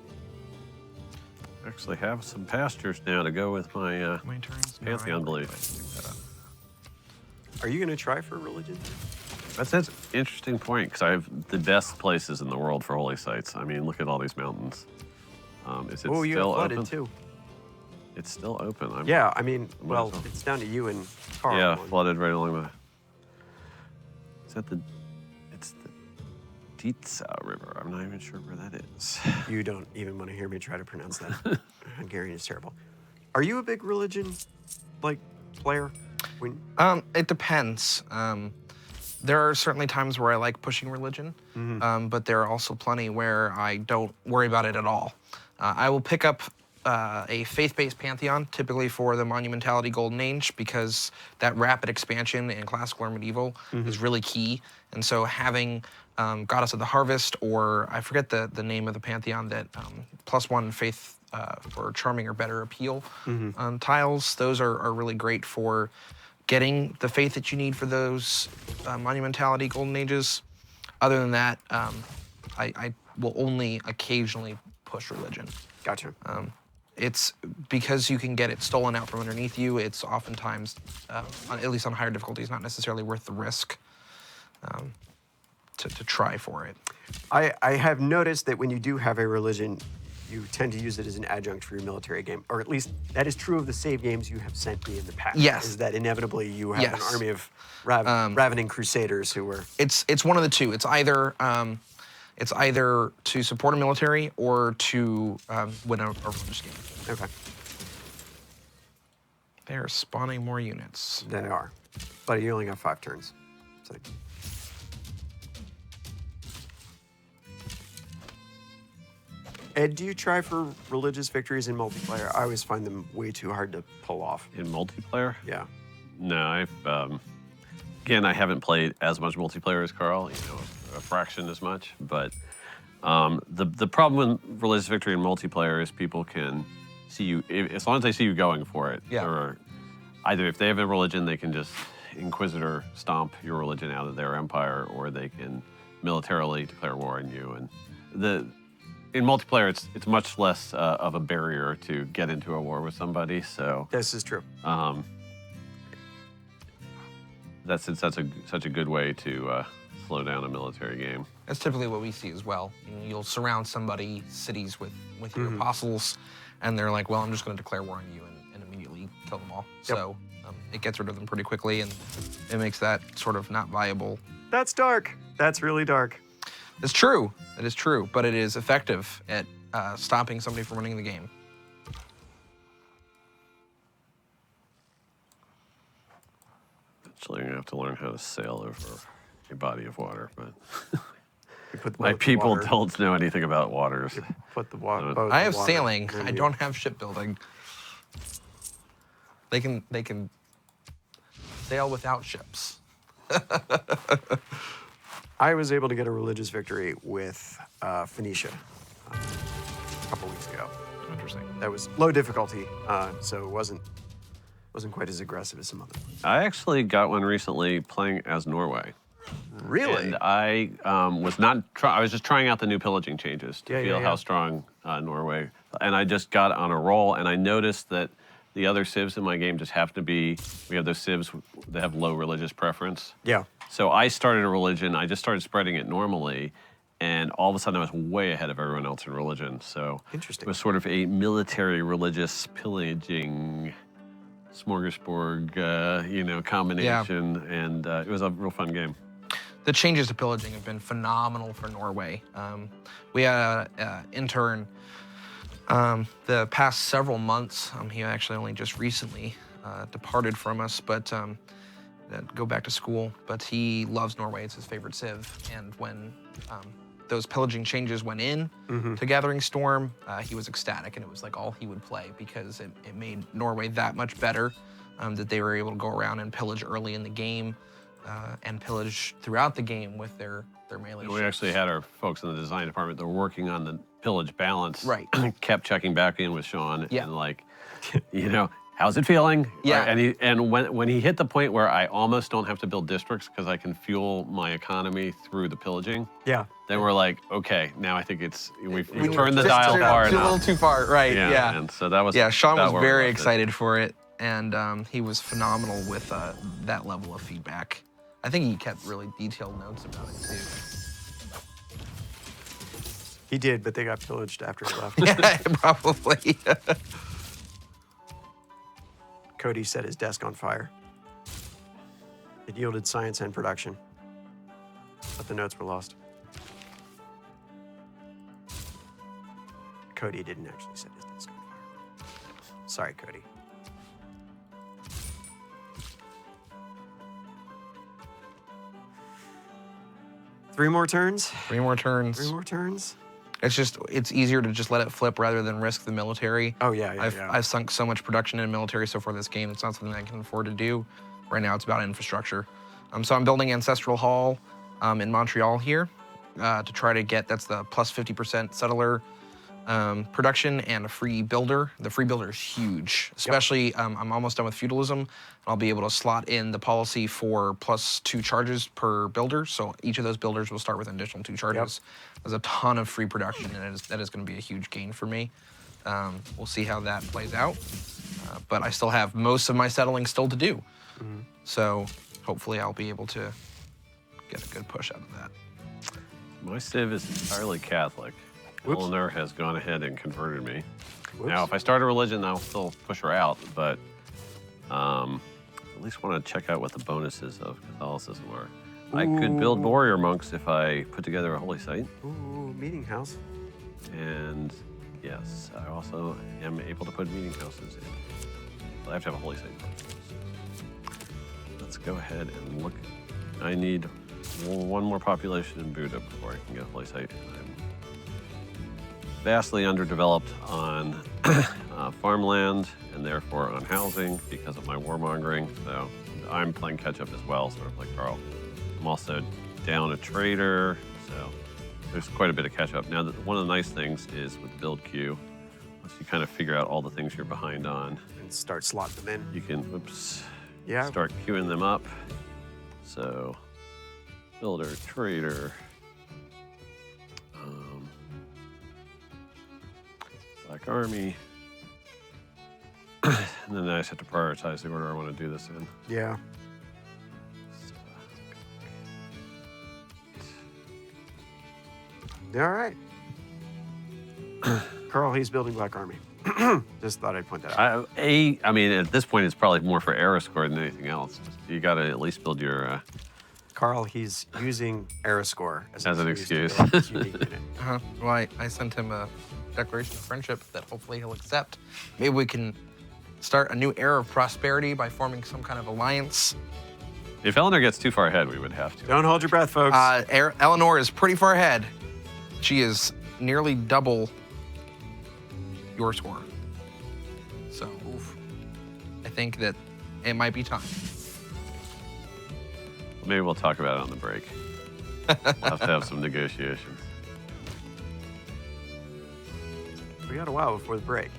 Actually have some pastures now to go with my My turns? Pantheon I belief. pick that up. Are you going to try for religion? That's an interesting point, because I have the best places in the world for holy sites. I mean, look at all these mountains. Is it Oh, you still got flooded open? too. It's still open. Yeah, I mean, well, well. it's down to you and Carl. Yeah, on- flooded right along the. Is that the? It's the Dietza River. I'm not even sure where that is. You don't even want to hear me try to pronounce that. Hungarian is terrible. Are you a big religion, player? When, It depends. There are certainly times where I like pushing religion, but there are also plenty where I don't worry about it at all. I will pick up a faith-based pantheon, typically for the Monumentality Golden Age, because that rapid expansion in classical or medieval is really key. And so having Goddess of the Harvest, or I forget the name of the pantheon that +1 faith for charming or better appeal tiles, those are really great for getting the faith that you need for those Monumentality Golden Ages. Other than that, I will only occasionally push religion. gotcha. It's because you can get it stolen out from underneath you. It's oftentimes, at least on higher difficulties, not necessarily worth the risk to try for it. I have noticed that when you do have a religion, you tend to use it as an adjunct for your military game, or at least that is true of the save games you have sent me in the past. Yes. Is that inevitably you have an Yes. army of ravening crusaders who were. It's one of the two. It's either to support a military or to win a religious game. Okay. They are spawning more units. They are. But you only got 5 turns. So. Ed, do you try for religious victories in multiplayer? I always find them way too hard to pull off. In multiplayer? Yeah. No, I've again, I haven't played as much multiplayer as Carl. A fraction as much. But the problem with religious victory in multiplayer is people can see you as long as they see you going for it. Yeah. Or either if they have a religion, they can just Inquisitor stomp your religion out of their empire, or they can militarily declare war on you. And in multiplayer, it's much less of a barrier to get into a war with somebody. So This is true. that's such a good way to slow down a military game. That's typically what we see as well. You'll surround cities with your apostles, and they're like, well, I'm just going to declare war on you and immediately kill them all. Yep. So it gets rid of them pretty quickly, and it makes that sort of not viable. That's dark. That's really dark. It's true. It is true, but it is effective at stopping somebody from winning the game. Eventually, I'm gonna have to learn how to sail over a body of water, but You put the my boat in the people water. don't know anything about waters. Put the boat in I have the water, sailing. and I you- don't have shipbuilding. They can sail without ships. I was able to get a religious victory with Phoenicia a couple weeks ago. Interesting. That was low difficulty, so it wasn't quite as aggressive as some others. I actually got one recently playing as Norway. Really? And I was not. I was just trying out the new pillaging changes to feel how strong Norway. And I just got on a roll, and I noticed that the other civs in my game just happen to be. We have those civs that have low religious preference. Yeah. So I started a religion. I just started spreading it normally, and all of a sudden I was way ahead of everyone else in religion. So Interesting. it was sort of a military religious pillaging smorgasbord, combination, and it was a real fun game. The changes to pillaging have been phenomenal for Norway. We had an intern the past several months. He actually only just recently departed from us, but go back to school. But he loves Norway; it's his favorite civ. And when those pillaging changes went in to Gathering Storm, he was ecstatic, and it was like all he would play because it made Norway that much better. That they were able to go around and pillage early in the game. And pillage throughout the game with their melee We ships. actually had our folks in the design department that were working on the pillage balance. Right. Kept checking back in with Sean Yeah. and like, how's it feeling? Yeah. And when he hit the point where I almost don't have to build districts because I can fuel my economy through the pillaging. Yeah. Then we're like, okay, now I think we've We turned the just dial turned far a little enough. too far, right? Yeah. And so that was Sean that was where we very left it. excited for it, and he was phenomenal with that level of feedback. I think he kept really detailed notes about it too. He did, but they got pillaged after he left. Yeah, probably. Cody set his desk on fire. It yielded science and production, but the notes were lost. Cody didn't actually set his desk on fire. Sorry, Cody. Three more turns? Three more turns. Three more turns? It's easier to just let it flip rather than risk the military. Oh, yeah. I've sunk so much production in military so far this game. It's not something I can afford to do. Right now, it's about infrastructure. So I'm building Ancestral Hall in Montreal here to try to get, that's the plus 50% settler production and a free builder. The free builder is huge, especially I'm almost done with feudalism. And I'll be able to slot in the policy for plus 2 charges per builder. So each of those builders will start with an additional 2 charges. There's a ton of free production, and that is going to be a huge gain for me. We'll see how that plays out. But I still have most of my settling still to do. So hopefully I'll be able to get a good push out of that. My civ is entirely Catholic. Whoops. Eleanor has gone ahead and converted me. Whoops. Now, if I start a religion, I'll still push her out, but at least want to check out what the bonuses of Catholicism are. I could build warrior monks if I put together a holy site. Ooh, meeting house. And yes, I also am able to put meeting houses in. I have to have a holy site. Let's go ahead and look. I need one more population in Buda before I can get a holy site. I'm vastly underdeveloped on farmland and therefore on housing because of my warmongering. So I'm playing catch up as well, sort of like Carl. I'm also down a trader, so there's quite a bit of catch up. Now, one of the nice things is with the build queue, once you kind of figure out all the things you're behind on, And start slotting them in. you can, Yeah. start queuing them up. So, builder, trader, Black Army, and then I just have to prioritize the order I want to do this in. Yeah. All right. Carl, he's building Black Army. Just thought I'd point that out. I mean, at this point, it's probably more for era score than anything else. You got to at least build your. Carl, he's using Aeroscore As an excuse. to build his unique unit. Well, I sent him a declaration of friendship that hopefully he'll accept. Maybe we can start a new era of prosperity by forming some kind of alliance. If Eleanor gets too far ahead, we would have to. Don't hold your breath, folks. Eleanor is pretty far ahead. She is nearly double your score. So I think that it might be time. Maybe we'll talk about it on the break. We'll have to have some negotiations. We got a while before the break.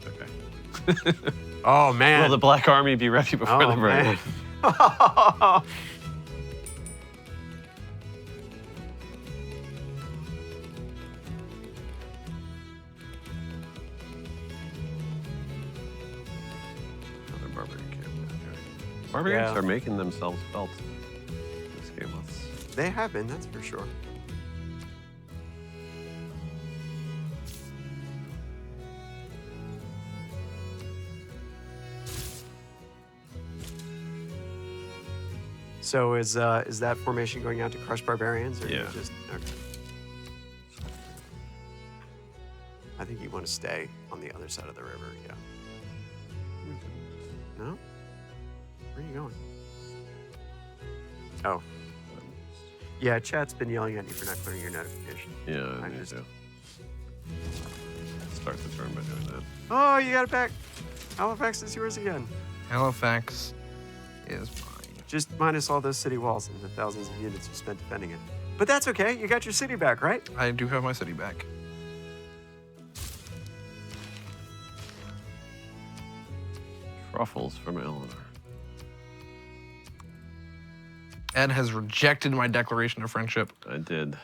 Okay. Oh, man. Will the Black Army be ready before the break? man. Barbarians Yeah. are making themselves felt in this game. They have been, that's for sure. So is that formation going out to crush barbarians, or Yeah. you just okay? I think you want to stay on the other side of the river. Yeah. No. Where are you going? Oh. Yeah, chat's been yelling at you for not clearing your notification. Yeah, I I need just- to start the turn by doing that. Oh, you got it back. Halifax is yours again. Halifax is mine. Just minus all those city walls and the thousands of units you spent defending it. But that's okay. You got your city back, right? I do have my city back. Truffles from Eleanor. Ed has rejected my declaration of friendship. I did.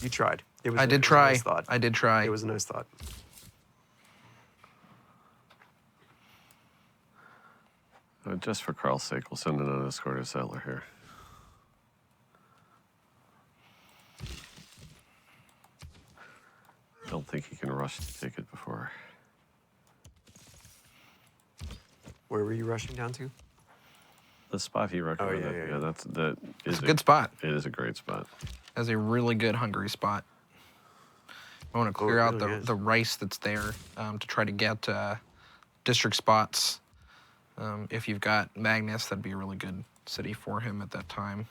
You tried. It was. I it did was a try. nice thought. I did try. It was a nice thought. Just for Carl's sake, we'll send an unescorted settler here. I don't think he can rush to take it before. Where were you rushing down to? The spot he recommended. yeah. That It's is a good spot. It is a great spot. That's a really good hungry spot. I want to clear out really is. the rice that's there to try to get district spots. If you've got Magnus, that'd be a really good city for him at that time.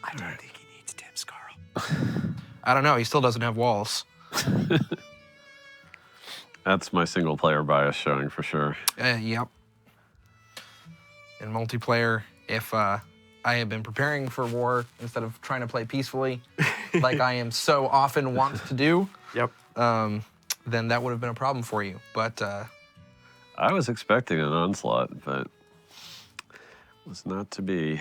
I don't think he needs tips, Carl. I don't know. He still doesn't have walls. That's my single player bias showing for sure. Yep. In multiplayer, if I had been preparing for war instead of trying to play peacefully, like I am so often want to do, Yep. then that would have been a problem for you. But I was expecting an onslaught, but was not to be.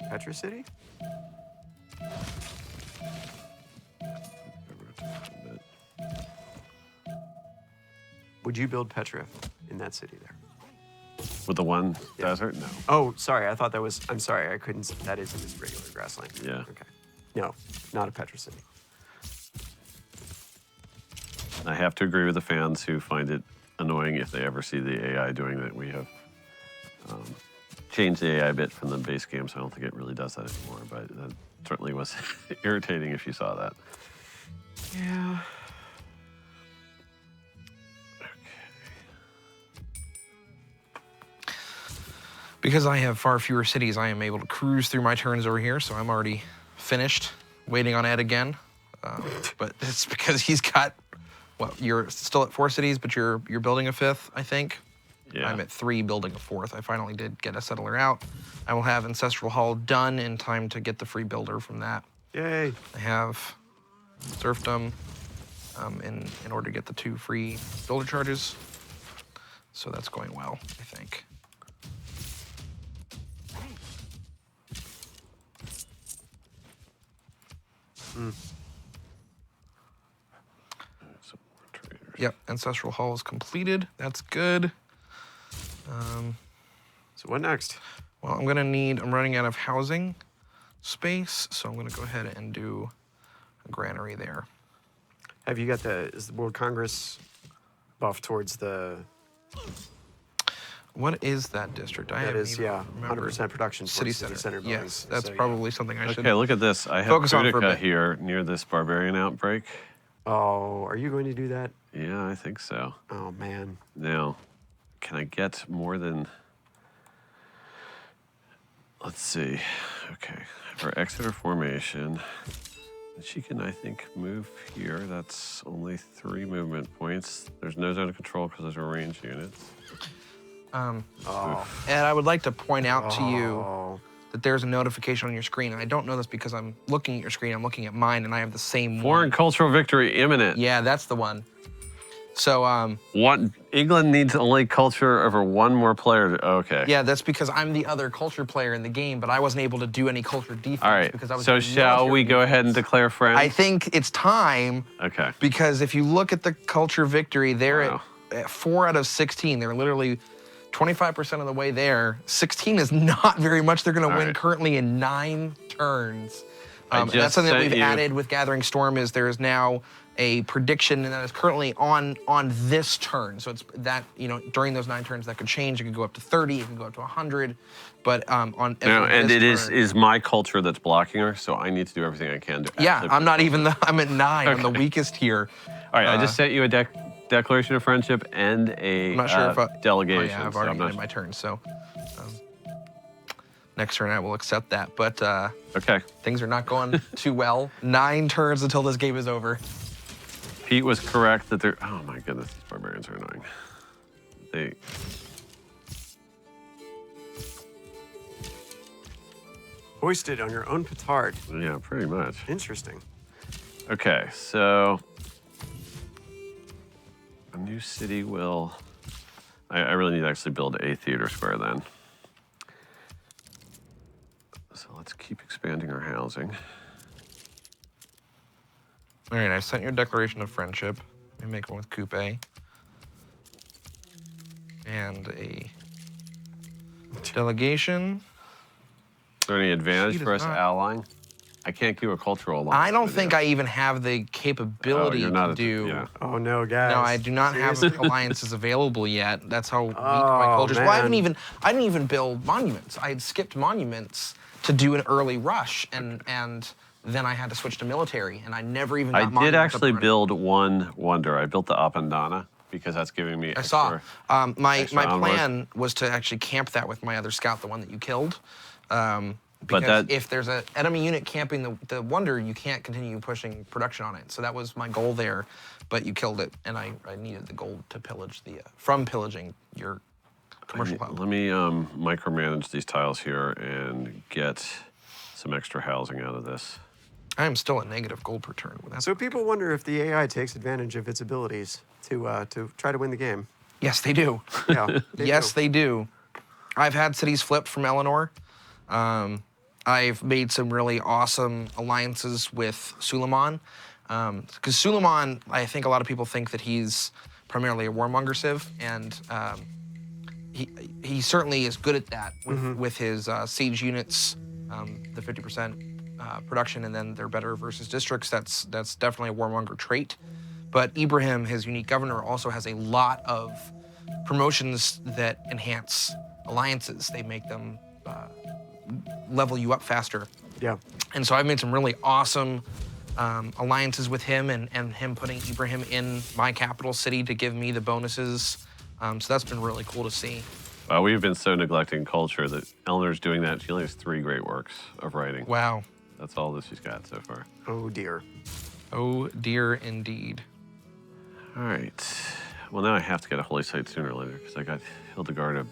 Petra City? Would you build Petra in that city there? With the one desert? No. Oh, sorry. I thought that was. I'm sorry. I couldn't. That isn't just regular grassland. Yeah. Okay. No, not a Petra City. I have to agree with the fans who find it annoying if they ever see the AI doing that. We have changed the AI bit from the base game, so I don't think it really does that anymore. But that certainly was irritating if you saw that. Yeah. because I have far fewer cities, I am able to cruise through my turns over here. So I'm already finished, waiting on Ed again. But it's because he's got, well, you're still at 4 cities, but you're building a 5th, I think. Yeah. I'm at 3, building a 4th. I finally did get a settler out. I will have Ancestral Hall done in time to get the free builder from that. Yay. I have serfdom in order to get the 2 free builder charges. So that's going well, I think. Some more traders. Yep, Ancestral Hall is completed. That's good. So what next? Well, I'm running out of housing space, so I'm gonna go ahead and do a granary there. Have you got is the World Congress buff towards the, What is that district? I that haven't is, even yeah, remembered. 100% production City towards center. buildings. Yes, that's So, yeah. probably something I should. Okay, look at this. I have Focus on for a Boudica bit. here near this barbarian outbreak. Oh, are you going to do that? Yeah, I think so. Oh, man. Now, can I get more than... Let's see. Okay, for Exeter formation, she can, I think, move here. That's only 3 movement points. There's no zone of control because those are range units. Oh. And I would like to point out to you Oh. that there's a notification on your screen. And I don't know this because I'm looking at your screen. I'm looking at mine, and I have the same Foreign one. cultural victory imminent. Yeah, that's the one. So England needs only culture over one more player. Okay. yeah, that's because I'm the other culture player in the game, but I wasn't able to do any culture defense All right. because I was So doing shall we military go ahead and defense. declare friends? I think it's time. Okay. Because if you look at the culture victory, they're Wow. at 4 out of 16. They're literally 25% of the way there. 16 is not very much. They're going to All win right. currently in 9 turns. And just that's something that sent we've you- added with Gathering Storm is there is now a prediction that is currently on this turn. So it's that, during those 9 turns that could change. It could go up to 30, it could go up to 100. But on No, and this it turn, is my culture that's blocking her, so I need to do everything I can to yeah, actually I'm not put- even I'm at 9. I'm the Okay. weakest here. All right, I just sent you a declaration of friendship and a I'm not sure if delegation. Oh, yeah, I've so already I'm not ended my turn, so next turn I will accept that. But Okay. things are not going too well. 9 turns until this game is over. Pete was correct that they're. Oh my goodness, these barbarians are annoying. They. Hoisted on your own petard. Yeah, pretty much. Interesting. Okay, so a new city will. I really need to actually build a theater square then. So let's keep expanding our housing. All right, I sent you a declaration of friendship. Let me make one with Coupe. And a delegation. Is there any advantage She for does us not. allying? I can't keep a cultural alliance. I don't with think you. I even have the capability you're not to at the- do. yeah. Oh no, guys. No, I do not have Seriously? alliances available yet. That's how weak my Oh, culture is. Well, I man. didn't even build monuments. I had skipped monuments to do an early rush, and then I had to switch to military, and I never even got I did monuments up actually and running. build one wonder. I built the Appendana because that's giving me I extra. saw. My extra envoys. plan was to actually camp that with my other scout, the one that you killed. But Because that- if there's an enemy unit camping the wonder, you can't continue pushing production on it. So that was my goal there, but you killed it, and I needed the gold to pillage from pillaging your commercial hub. Let me micromanage these tiles here and get some extra housing out of this. I am still at negative gold per turn. That's So people wonder if the AI takes advantage of its abilities to try to win the game. yes, they do. Yeah. Yes, they do. I've had cities flip from Eleanor. I've made some really awesome alliances with Suleiman. Because Suleiman, I think a lot of people think that he's primarily a warmonger civ, and he certainly is good at that with his siege units, the 50% production, and then they're better versus districts. That's definitely a warmonger trait. But Ibrahim, his unique governor, also has a lot of promotions that enhance alliances. They make them level you up faster. Yeah. And so I've made some really awesome alliances with him, and him putting Ibrahim in my capital city to give me the bonuses. So that's been really cool to see. We've been so neglecting culture that Eleanor's doing that. She only has 3 great works of writing. Wow. That's all that she's got so far. Oh dear. Oh dear indeed. All right. Well, now I have to get a holy site sooner or later because I got Hildegard of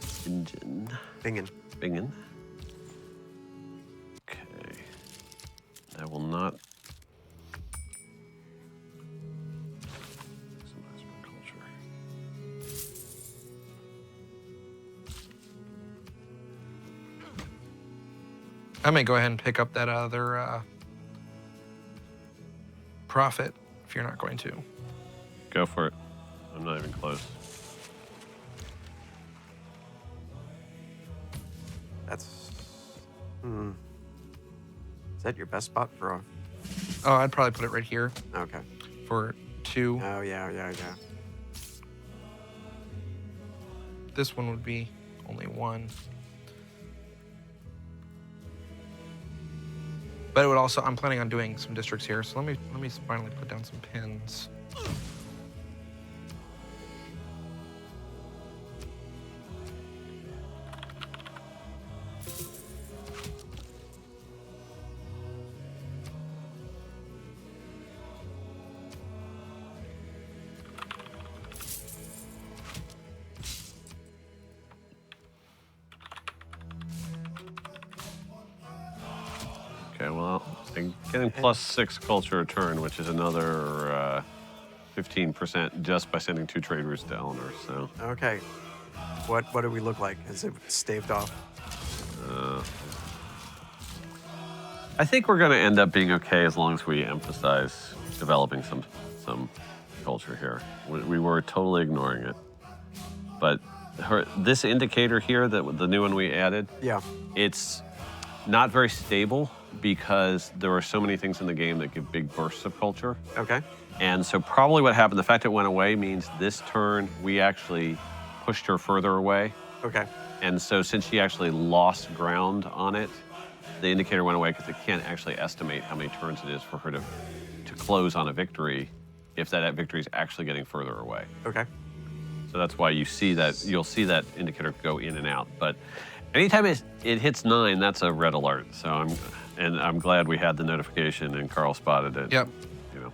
Bingen. Bingen. Okay. I will not. Maximize my culture. I may go ahead and pick up that other profit if you're not going to. Go for it. I'm not even close. That's. Is that your best spot for a? Oh, I'd probably put it right here Okay. for 2. Oh yeah. This one would be only 1. But it would also, I'm planning on doing some districts here, so let me finally put down some pins. Okay, well, I'm getting +6 culture a turn, which is another 15% just by sending 2 trade routes to Eleanor. So Okay. What do we look like? Is it staved off? I think we're going to end up being okay as long as we emphasize developing some culture here. We were totally ignoring it, but this indicator here, the new one we added, Yeah. it's not very stable because there are so many things in the game that give big bursts of culture. Okay. And so probably what happened, the fact it went away means this turn we actually pushed her further away. Okay. And so since she actually lost ground on it, the indicator went away because it can't actually estimate how many turns it is for her to close on a victory if that victory is actually getting further away. Okay. So that's why you'll see that indicator go in and out. But anytime it hits 9, that's a red alert. So I'm glad we had the notification and Carl spotted it. Yep. You know,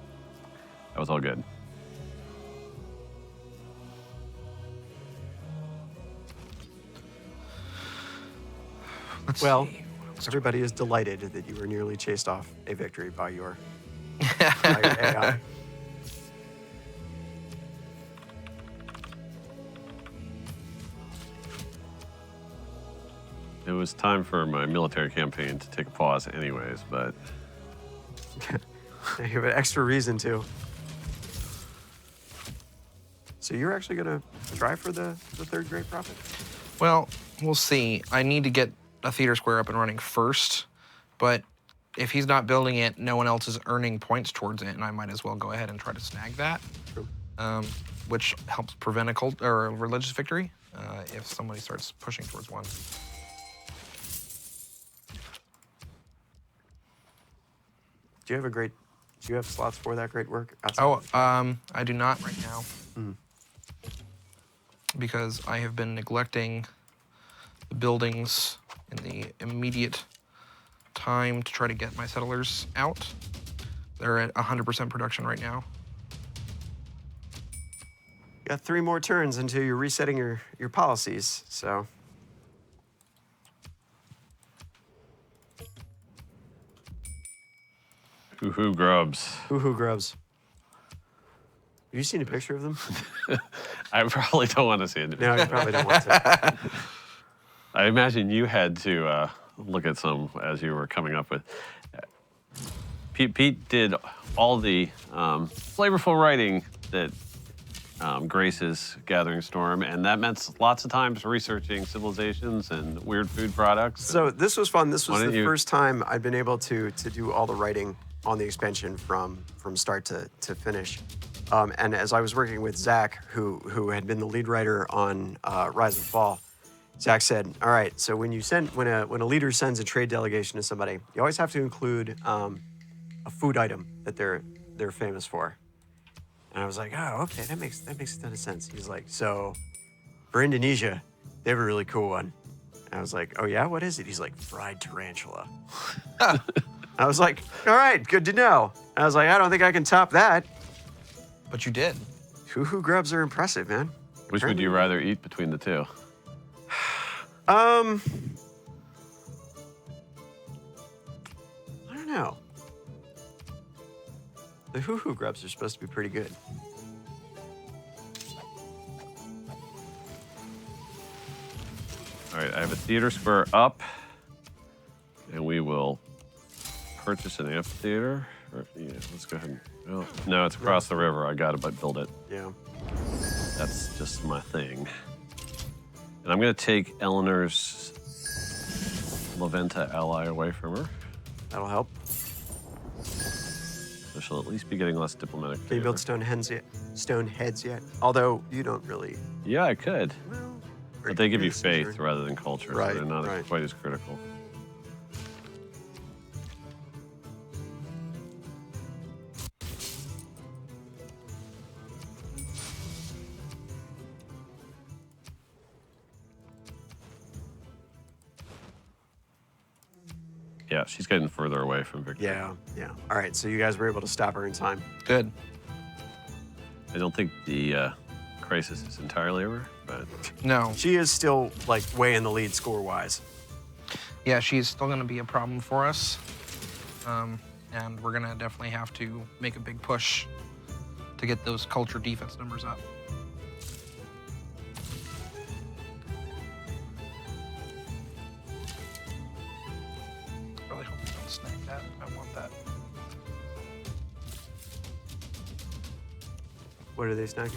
that was all good. Well, everybody is delighted that you were nearly chased off a victory by your AI. It was time for my military campaign to take a pause anyways, but You have an extra reason to. So you're actually going to try for the third great prophet? Well, we'll see. I need to get a theater square up and running first, but if he's not building it, no one else is earning points towards it, and I might as well go ahead and try to snag that, True. which helps prevent a cult or a religious victory if somebody starts pushing towards one. Do you have slots for that great work? Oh, I do not right now. Because I have been neglecting the buildings in the immediate time to try to get my settlers out. They're at 100% production right now. You got 3 more turns until you're resetting your policies, so. hoo-hoo grubs. Hoo-hoo grubs. Have you seen a picture of them? I probably don't want to see it. No, you probably don't want to. I imagine you had to look at some as you were coming up with. Pete did all the flavorful writing that graces Gathering Storm, and that meant lots of times researching civilizations and weird food products. So this was fun. This was the you- first time I've been able to do all the writing on the expansion from start to finish. And as I was working with Zach, who had been the lead writer on Rise and Fall, Zach said, "All right, so when a leader sends a trade delegation to somebody, you always have to include a food item that they're famous for." And I was like, "Oh, okay, that makes a ton of sense." He's like, "So for Indonesia, they have a really cool one." And I was like, "Oh yeah, what is it?" He's like, "Fried tarantula." I was like, "All right, good to know." And I was like, "I don't think I can top that." But you did. Hoo-hoo grubs are impressive, man. Which would you rather eat between the two? I don't know. The hoo-hoo grubs are supposed to be pretty good. All right, I have a theater square up, and we will purchase an amphitheater. Yeah, let's go ahead. No, it's across the river. I got to build it. Yeah. That's just my thing. And I'm going to take Eleanor's Laventa ally away from her. That'll help. So she'll at least be getting less diplomatic. Can you build stone heads yet? Although you don't really. Yeah, I could. Well, But they give you Great faith Caesar. rather than culture, Right, so they're not right. quite as critical. Yeah, she's getting further away from victory. Yeah. All right, so you guys were able to stop her in time. Good. I don't think the crisis is entirely over, but No. She is still like way in the lead score-wise. Yeah, she's still going to be a problem for us. And we're going to definitely have to make a big push to get those culture defense numbers up. Really hope you don't snag that. I want that. What are they snacking?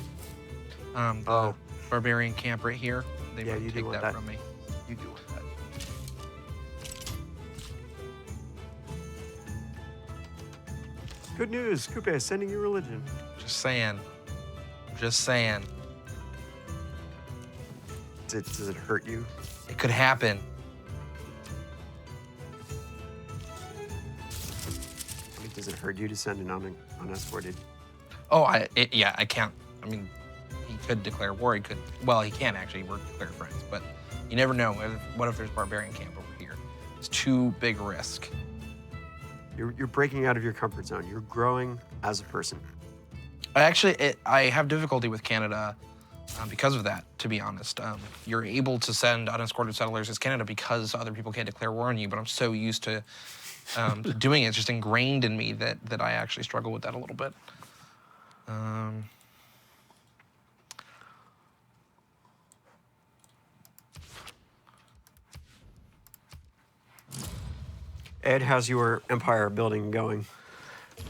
The barbarian camp right here. They Yeah, might you do take want that that. from me. You do want that. Good news, Coupe is sending you religion. Just saying. Just saying. Does it hurt you? It could happen. I mean, does it hurt you to send an unescorted? Oh, yeah, I can't. I mean, he could declare war. He could. Well, he can't actually. We're declared friends, but you never know. What if there's barbarian camp over here? It's too big a risk. You're breaking out of your comfort zone. You're growing as a person. I have difficulty with Canada because of that, to be honest. You're able to send unescorted settlers as Canada because other people can't declare war on you, but I'm so used to doing it. It's just ingrained in me that I actually struggle with that a little bit. Ed, how's your empire building going?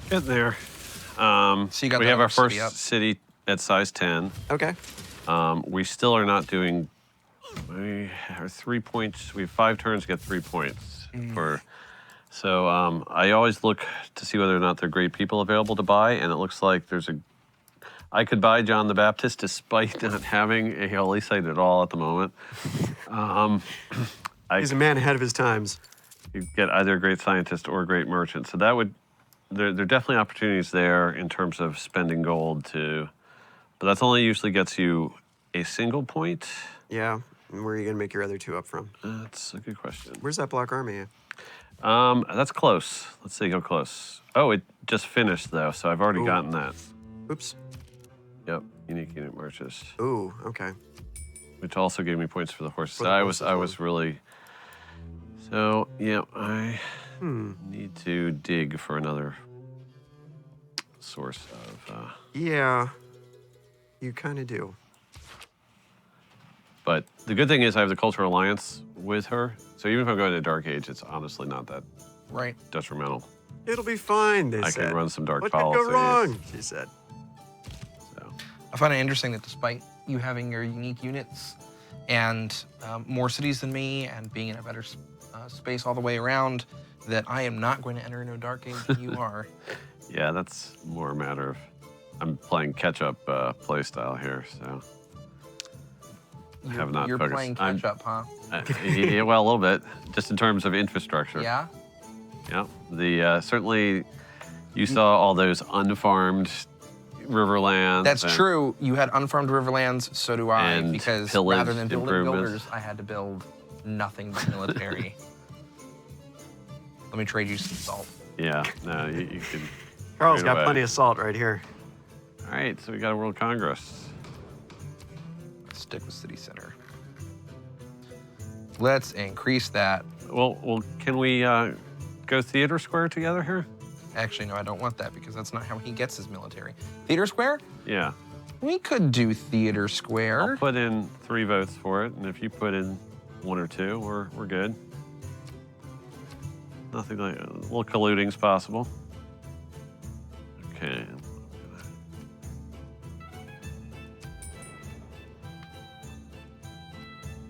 Get there. So you got we that have our other city first up. city at size 10. Okay. We still are not doing. We are 3 points. We have 5 turns to get 3 points for. So I always look to see whether or not there are great people available to buy, and it looks like there's a. I could buy John the Baptist despite not having a holy site at all at the moment. He's a man ahead of his times. You get either a great scientist or a great merchant. So that would. There are definitely opportunities there in terms of spending gold to. But that's only usually gets you a single point. Yeah. And where are you going to make your other 2 up from? That's a good question. Where's that Black Army? That's close. Let's see how close. Oh, it just finished though, so I've already Ooh. gotten that. Oops. Yep, unique unit marches, Ooh, okay. which also gave me points for the horses. For the I horses was really. So yeah, I need to dig for another source of. Yeah, you kind of do. But the good thing is I have the Cultural Alliance with her, so even if I'm going to Dark Age, it's honestly not that Right. detrimental. It'll be fine, they I said. can run some dark What policies. could go wrong, she said. So. I find it interesting that despite you having your unique units and more cities than me and being in a better space all the way around, that I am not going to enter into a dark age than you are. Yeah, that's more a matter of I'm playing catch-up play style here, so I have not You're focused. playing catch up, huh? Yeah, well, a little bit, just in terms of infrastructure. Yeah? Yeah. The certainly, you saw all those unfarmed riverlands. That's and- true. You had unfarmed riverlands, so do I, And because pillage rather than building improvements. builders, I had to build nothing but military. Let me trade you some salt. Yeah, no, you can. Carl's Right got away. plenty of salt right here. All right, so we got a World Congress. Let's stick with city center. Let's increase that. Well, can we go Theater Square together here? Actually, no, I don't want that because that's not how he gets his military. Theater Square? Yeah. We could do Theater Square. I'll put in 3 votes for it, and if you put in 1 or 2, we're good. Nothing like a little colluding's possible. Okay.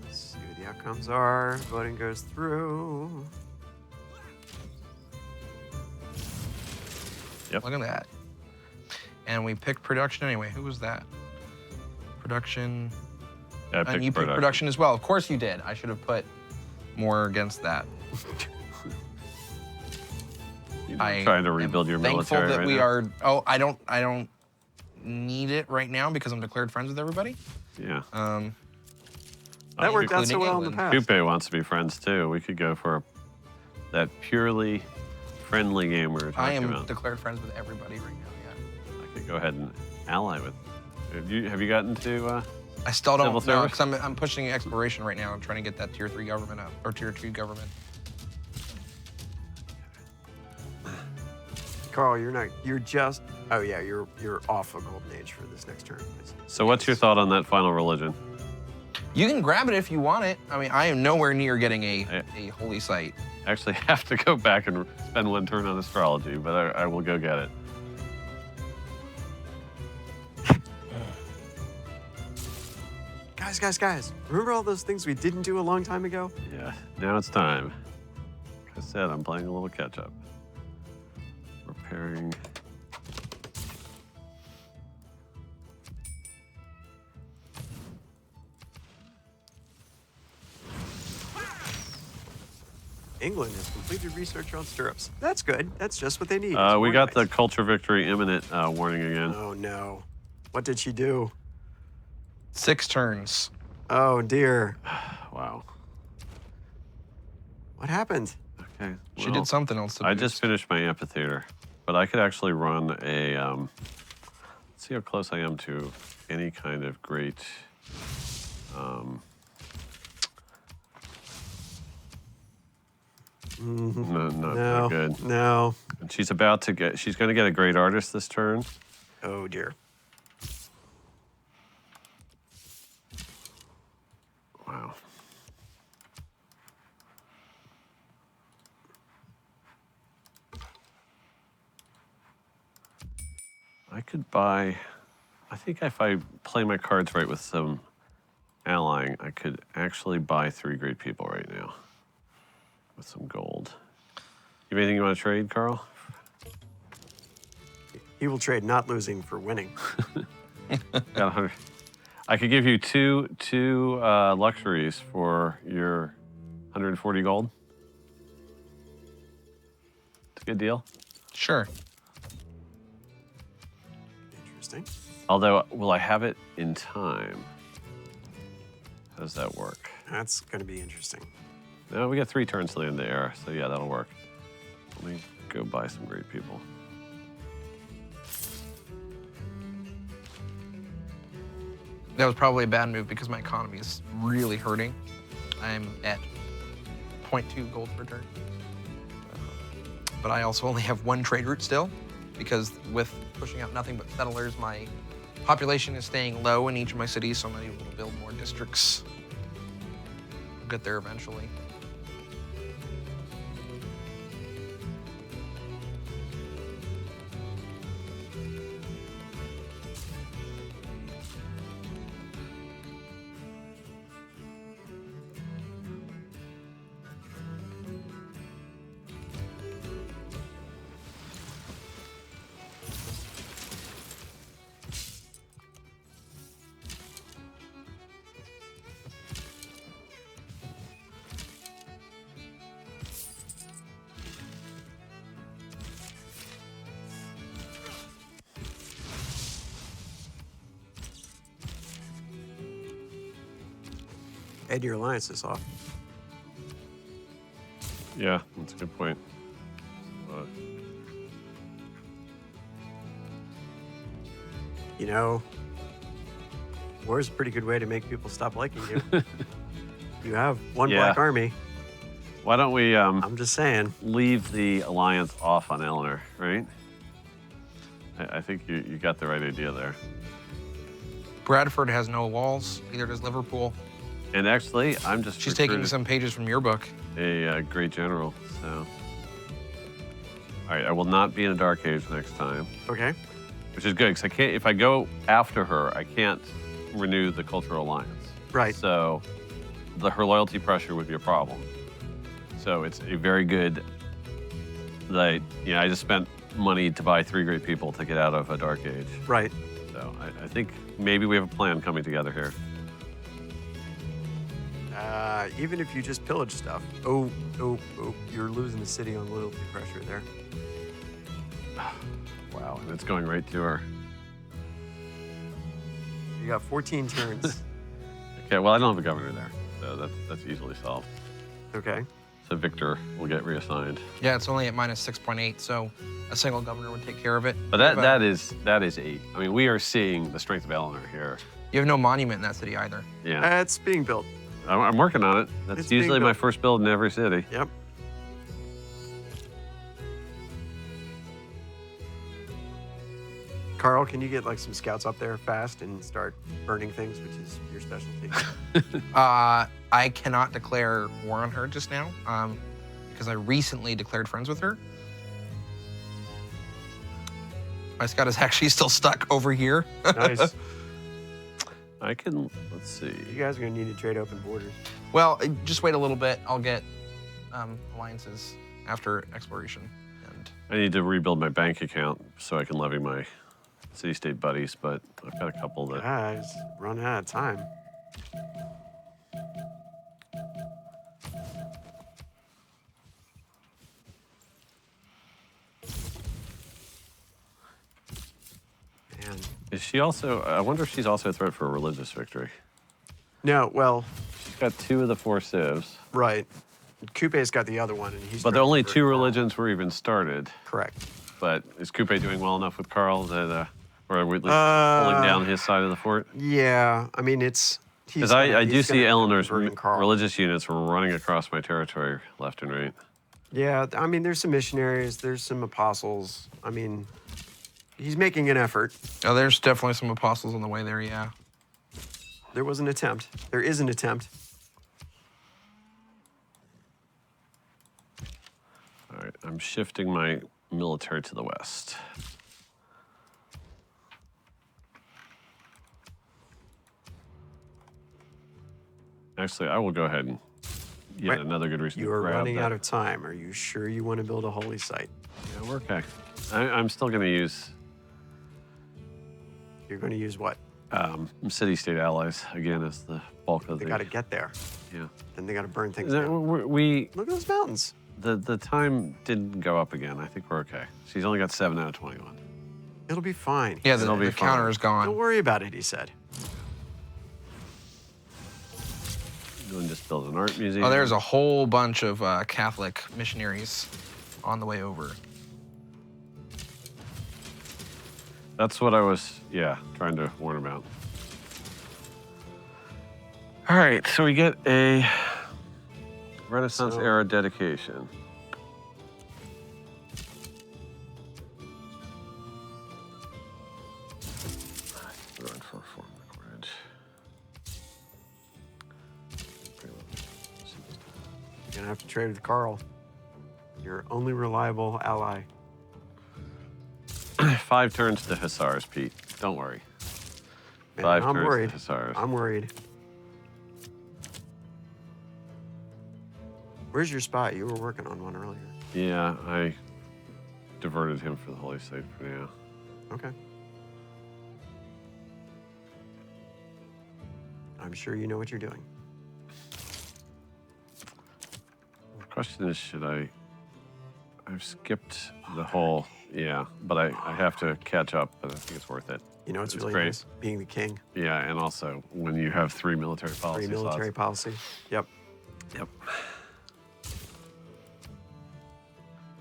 Let's see what the outcomes are. Voting goes through. Yep. Look at that. And we picked production anyway. Who was that? Production. Yeah, I And picked you picked production as well. Of course you did. I should have put more against that. You're trying to rebuild your thankful military that right we now. are. Oh, I don't need it right now because I'm declared friends with everybody. Yeah. That worked out so including well in the England. past. Coupe wants to be friends too. We could go for that purely friendly game we were I talking am about. declared friends with everybody right now. Yeah. I could go ahead and ally with. Have you gotten to? I still don't Civil know service? because I'm pushing exploration right now. I'm trying to get that tier 3 government up or tier 2 government. Carl, you're not. You're just. Oh yeah, you're off a golden age for this next turn. So what's your thought on that final religion? You can grab it if you want it. I mean, I am nowhere near getting a holy site. I actually have to go back and spend one turn on astrology, but I will go get it. Guys! Remember all those things we didn't do a long time ago? Yeah, now it's time. Like I said, I'm playing a little catch up. Repairing. England has completed research on stirrups. That's good. That's just what they need. We got the culture victory imminent warning again. Oh no. What did she do? 6 turns. Oh dear. Wow. What happened? Okay. She well, did something else. To I boost. just finished my amphitheater, but I could actually run a. Let's see how close I am to any kind of great. No, not good. No. And she's about to get. She's going to get a great artist this turn. Oh dear. Wow. I could buy. I think if I play my cards right with some allying, I could actually buy 3 great people right now with some gold. You have anything you want to trade, Carl? He will trade not losing for winning. Got 100. I could give you two luxuries for your 140 gold. It's a good deal. Sure. Interesting. Although, will I have it in time? How does that work? That's going to be interesting. No, we got 3 turns till the end of the era, so yeah, that'll work. Let me go buy some great people. That was probably a bad move because my economy is really hurting. I'm at 0.2 gold per turn. But I also only have 1 trade route still because with pushing out nothing but settlers, my population is staying low in each of my cities, so I'm not able to build more districts. I'll get there eventually. Ed, your alliance is off. Yeah, that's a good point. You know, war is a pretty good way to make people stop liking you. You have 1 Yeah. black army. Why don't we I'm just saying. leave the alliance off on Eleanor, right? I think you got the right idea there. Bradford has no walls, neither does Liverpool. And actually, I'm just She's taking recruited some pages from your book. a great general, so. All right, I will not be in a dark age next time, Okay. which is good because I can't. If I go after her, I can't renew the cultural alliance. Right. So, her loyalty pressure would be a problem. So it's a very good. That I just spent money to buy 3 great people to get out of a dark age. Right. So I think maybe we have a plan coming together here. Even if you just pillage stuff. Oh, you're losing the city on loyalty pressure there. Wow, and it's going right to her. You got 14 turns. Okay, well I don't have a governor there, so that's easily solved. Okay. So Victor will get reassigned. Yeah, it's only at -6.8, so a single governor would take care of it. But that is 8. I mean, we are seeing the strength of Eleanor here. You have no monument in that city either. Yeah, It's being built. I'm working on it. That's It's being usually my built. first build in every city. Yep. Carl, can you get like some scouts up there fast and start burning things, which is your specialty? I cannot declare war on her just now because I recently declared friends with her. My scout is actually still stuck over here. Nice. I can, let's see. You guys are gonna need to trade open borders. Well, just wait a little bit. I'll get alliances after exploration. And I need to rebuild my bank account so I can levy my city-state buddies, but I've got a couple that... Guys, running out of time. Man. Is she also, I wonder if she's also a threat for a religious victory. No, well, She's got 2 of the 4 civs, right. Coupe's got the other one, and he's. but the trying to only convert 2 Carl. religions were even started. Correct. But is Coupe doing well enough with Carl that, or are we at least pulling down his side of the fort? Yeah, I mean it's. Because I do he's see gonna Eleanor's convert Carl. religious units running across my territory left and right. Yeah, I mean there's some missionaries, there's some apostles. I mean, he's making an effort. oh, there's definitely some apostles on the way there. Yeah. There was an attempt. There is an attempt. All right, I'm shifting my military to the west. Actually, I will go ahead and yet Right. another good reason You to are grab running that. out of time. Are you sure you want to build a holy site? Yeah, we're okay. I'm still going to use You're going to use what? city-state allies again as the bulk of They the. got to get there. Yeah. Then they got to burn things No, down. we Look at those mountains. the time didn't go up again. I think we're okay. She's only got 7 out of 21. It'll be fine. Yeah, It'll be the fine. counter is Don't gone. worry about it, he said. Go and just build an art museum. Oh, there's a whole bunch of Catholic missionaries on the way over. That's what I was, trying to warn about. All right, so we get a Renaissance So- era dedication. Run for a form bridge. You're going to have to trade with Carl. Your only reliable ally. 5 turns to Hussars, Pete. Don't worry. Man, 5 I'm turns worried. to Hussars. I'm worried. Where's your spot? You were working on one earlier. Yeah, I diverted him for the Holy Site for now. Okay. I'm sure you know what you're doing. The question is, should I? I've skipped the whole, but I have to catch up, but I think it's worth it. You know, it's really great. nice being the king. Yeah, and also when you have 3 military policy Free military slots. policy. Yep. Yep.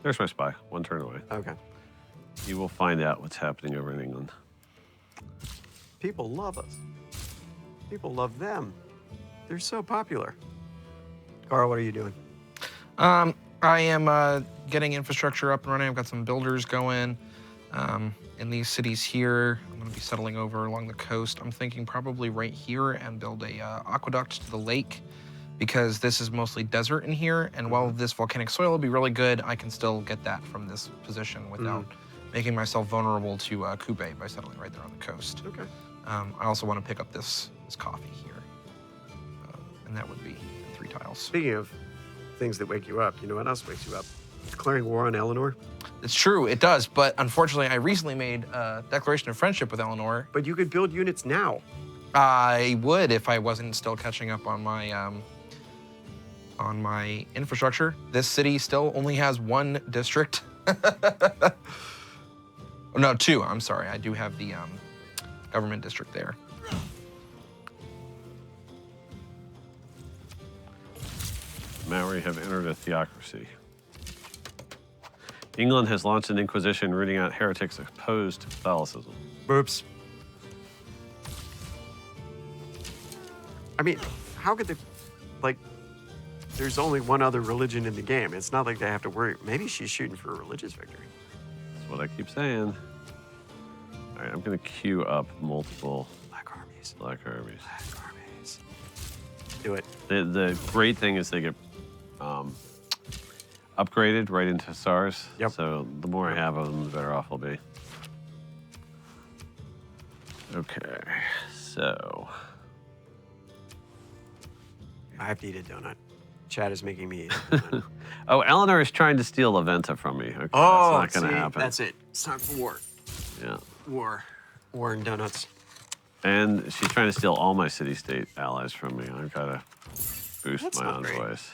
There's my spy, 1 turn away. Okay. You will find out what's happening over in England. People love us. People love them. They're so popular. Carl, what are you doing? I am getting infrastructure up and running. I've got some builders going in these cities here. I'm going to be settling over along the coast. I'm thinking probably right here and build a aqueduct to the lake because this is mostly desert in here. And while this volcanic soil will be really good, I can still get that from this position without making myself vulnerable to Coupe by settling right there on the coast. Okay. I also want to pick up this coffee here. And that would be 3 tiles. Speaking of things that wake you up, you know what else wakes you up? Declaring war on Eleanor. It's true, it does, but unfortunately, I recently made a declaration of friendship with Eleanor. But you could build units now. I would if I wasn't still catching up on my infrastructure. This city still only has 1 district. No, 2. I'm sorry. I do have the government district there. Maori have entered a theocracy. England has launched an inquisition rooting out heretics opposed to Catholicism. Oops. I mean, how could they, like, there's only one other religion in the game. It's not like they have to worry. Maybe she's shooting for a religious victory. That's what I keep saying. All right, I'm going to queue up multiple Black armies. black armies. Black armies. Do it. The great thing is they get upgraded right into SARS. Yep. So the more I have of them, the better off I'll be. Okay, so I have to eat a donut. Chad is making me eat a donut. oh, Eleanor is trying to steal Aventa from me. Okay, Oh, that's not going see, to happen. that's it. It's time for war. Yeah, War. War and donuts. and she's trying to steal all my city-state allies from me. I've got to boost That's my not great. envoys.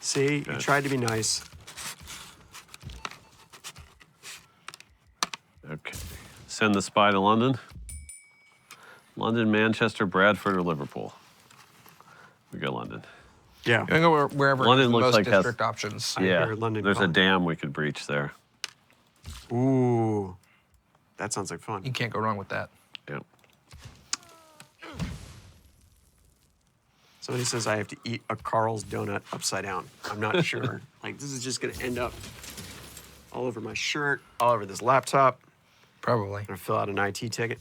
See, you Good. tried to be nice. Okay, send the spy to London. London, Manchester, Bradford, or Liverpool. We go London. Yeah. You can go wherever London has the looks most like has- district options. I Yeah, hear London there's a calling. dam we could breach there. Ooh. That sounds like fun. You can't go wrong with that. Yep. Somebody says I have to eat a Carl's donut upside down. I'm not sure. Like, this is just going to end up all over my shirt, all over this laptop. Probably. I'm going to fill out an IT ticket.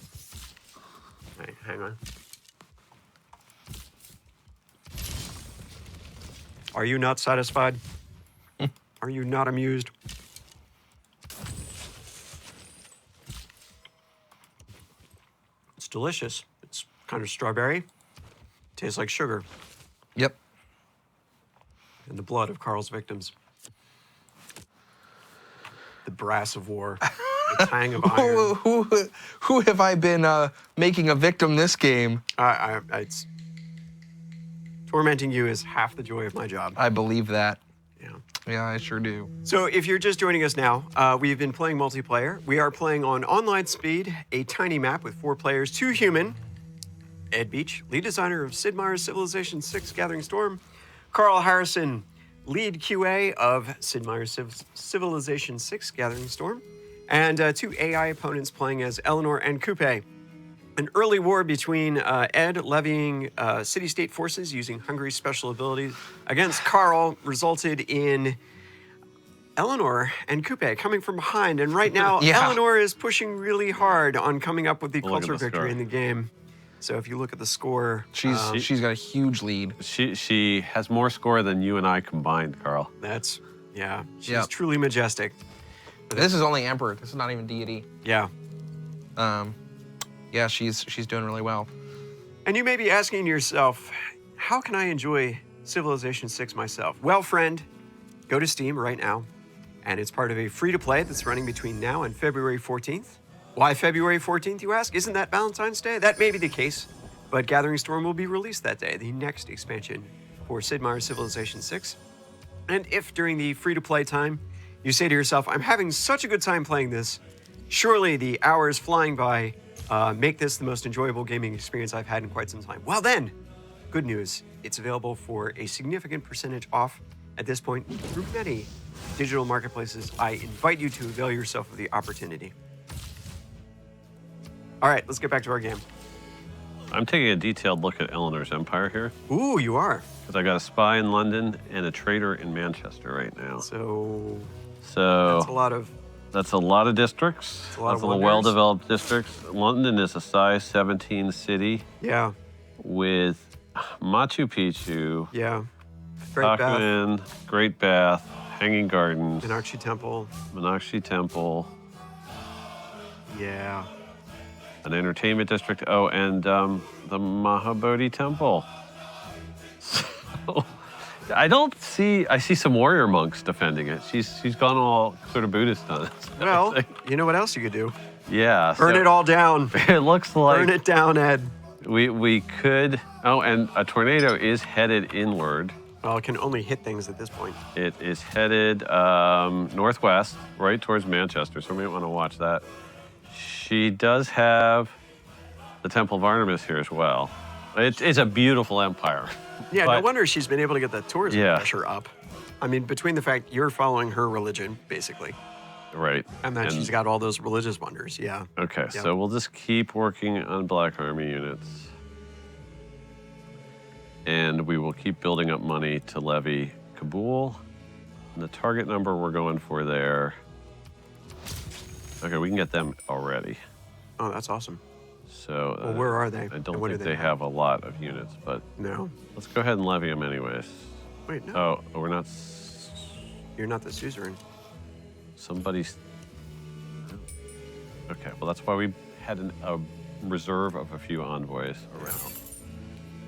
Hey, hang on. Are you not satisfied? Are you not amused? It's delicious. It's kind of strawberry. Tastes like sugar Yep. and the blood of Carl's victims. The brass of war. The tang of iron. Who have I been making a victim this game? It's tormenting you is half the joy of my job. I believe that. Yeah. Yeah, I sure do. So if you're just joining us now, we've been playing multiplayer. We are playing on online speed, a tiny map with 4 players, 2 human. Ed Beach, lead designer of Sid Meier's Civilization 6 Gathering Storm. Carl Harrison, lead QA of Sid Meier's Civilization 6 Gathering Storm. And 2 AI opponents playing as Eleanor and Coupe. An early war between Ed levying city-state forces using Hungary's special abilities against Carl resulted in Eleanor and Coupe coming from behind. And right now, Yeah. Eleanor is pushing really hard on coming up with the Look at culture the victory score. in the game. So if you look at the score, She's got a huge lead. She has more score than you and I combined, Carl. that's, yeah, she's Yep. truly majestic. This is only Emperor. This is not even deity. Yeah. Yeah, she's doing really well. And you may be asking yourself, how can I enjoy Civilization 6 myself? Well, friend, go to Steam right now, and it's part of a free-to-play that's running between now and February 14th. Why February 14th, you ask? Isn't that Valentine's Day? That may be the case, but Gathering Storm will be released that day, the next expansion for Sid Meier's Civilization 6. And if during the free-to-play time, you say to yourself, I'm having such a good time playing this, surely the hours flying by make this the most enjoyable gaming experience I've had in quite some time. Well then, good news. It's available for a significant percentage off at this point through many digital marketplaces. I invite you to avail yourself of the opportunity. All right, let's get back to our game. I'm taking a detailed look at Eleanor's empire here Ooh, you are. because I got a spy in London and a traitor in Manchester right now. So So that's a lot of that's a lot of districts. a lot That's of a wonders. well-developed districts. London is a size 17 city yeah, with Machu Picchu, yeah. Great Bath, Takuin, Great Bath, Hanging Gardens, Minakshi Temple. Meenakshi Temple, Yeah. an entertainment district. Oh, and the Mahabodhi Temple. So, I see some warrior monks defending it. She's gone all sort of Buddhist on it. Well, you know what else you could do? Yeah. Burn so it all down. It looks like Burn it down, Ed. we could. Oh, and a tornado is headed inward. Well, it can only hit things at this point. It is headed northwest, right towards Manchester, so we might want to watch that. She does have the Temple of Artemis here as well. It's a beautiful empire. Yeah, no But- wonder she's been able to get the tourism Yeah. pressure up. I mean, between the fact you're following her religion, basically, Right. and then she's got all those religious wonders. Yeah. Okay, Yep. so we'll just keep working on Black Army units. And we will keep building up money to levy Kabul. And the target number we're going for there. Okay, we can get them already. Oh, that's awesome. So Well, where are they? I don't And what think do they they have a lot of units, but No. let's go ahead and levy them anyways. Wait, no. Oh, we're not. You're not the suzerain. Somebody's. Okay, well that's why we had a reserve of a few envoys around.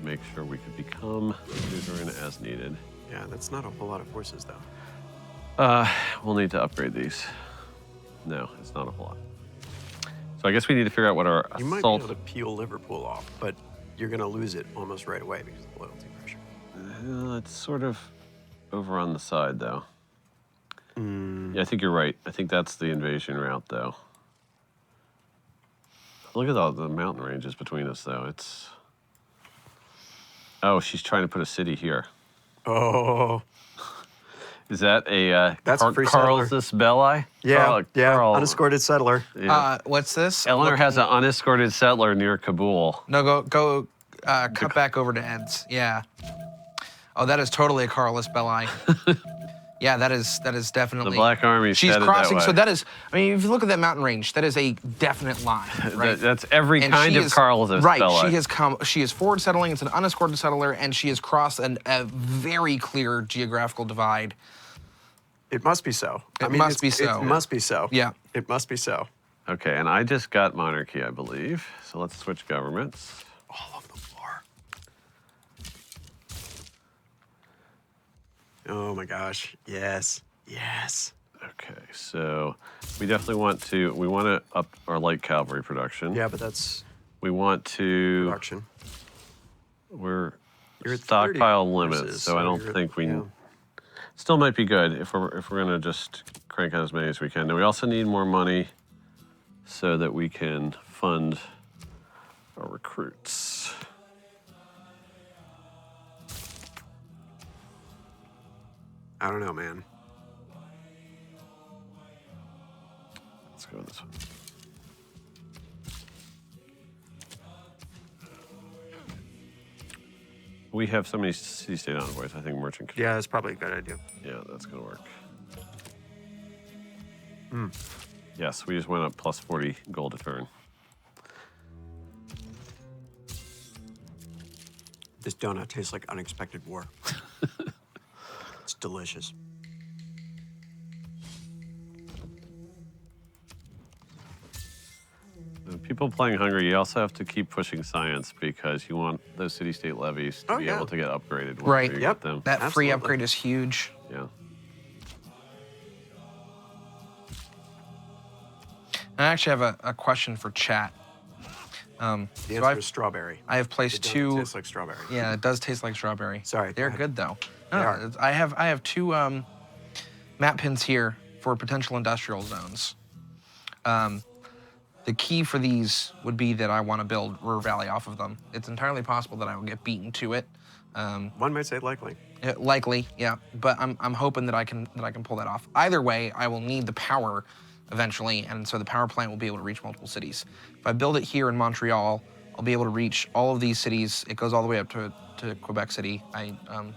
Make sure we could become suzerain as needed. Yeah, that's not a whole lot of forces, though. We'll need to upgrade these. No, it's not a whole lot. So I guess we need to figure out what our You might be assault. able to peel Liverpool off, but you're going to lose it almost right away because of the loyalty pressure. It's sort of over on the side, though. Mm. Yeah, I think you're right. I think that's the invasion route, though. Look at all the mountain ranges between us, though. It's. Oh, she's trying to put a city here. Oh. Is that a That's a free settler. Carl's Belli? Yeah, Carl, unescorted settler. Yeah. What's this? Eleanor Look- has an unescorted settler near Kabul. No, go cut back over to Ed's. Yeah. Oh, that is totally a Carlus Belli. Yeah, that is definitely. The Black Army. She's headed crossing. That way. So that is. I mean, if you look at that mountain range, that is a definite line, right? That's every And kind she of is- Carl's Right. Belli. She has come. She is forward settling. It's an unescorted settler, and she has crossed a very clear geographical divide. It must be so. It must be so. It must be so. Yeah. It must be so. Okay, and I just got monarchy, I believe. So let's switch governments. All of the war. Oh my gosh. Yes. Yes. Okay, so we definitely want to up our light cavalry production. Yeah, but that's We want to. production. We're You're at 30 stockpile limits, horses, so I don't you're- think we. yeah. Still might be good if we're gonna just crank out as many as we can. Now we also need more money so that we can fund our recruits. I don't know, man. Let's go this way. We have so many city-state envoys. I think merchant. Yeah, that's probably a good idea. Yeah, that's gonna work. Yes, we just went up plus 40 gold a turn. This donut tastes like unexpected war. It's delicious. People playing Hungary, you also have to keep pushing science because you want those city-state levies to Oh, be yeah. able to get upgraded. Once Right. you Yep. Get them. That free Absolutely. upgrade is huge. Yeah. I actually have a question for chat. The So answer is strawberry. I have placed It does two. taste like strawberry. Yeah, it does taste like strawberry. Sorry, go they're ahead. good though. They No, are. it's- I have two map pins here for potential industrial zones. The key for these would be that I want to build Ruhr Valley off of them. It's entirely possible that I will get beaten to it. One might say likely. Likely, yeah. But I'm hoping that I can pull that off. Either way, I will need the power eventually, and so the power plant will be able to reach multiple cities. If I build it here in Montreal, I'll be able to reach all of these cities. It goes all the way up to Quebec City. I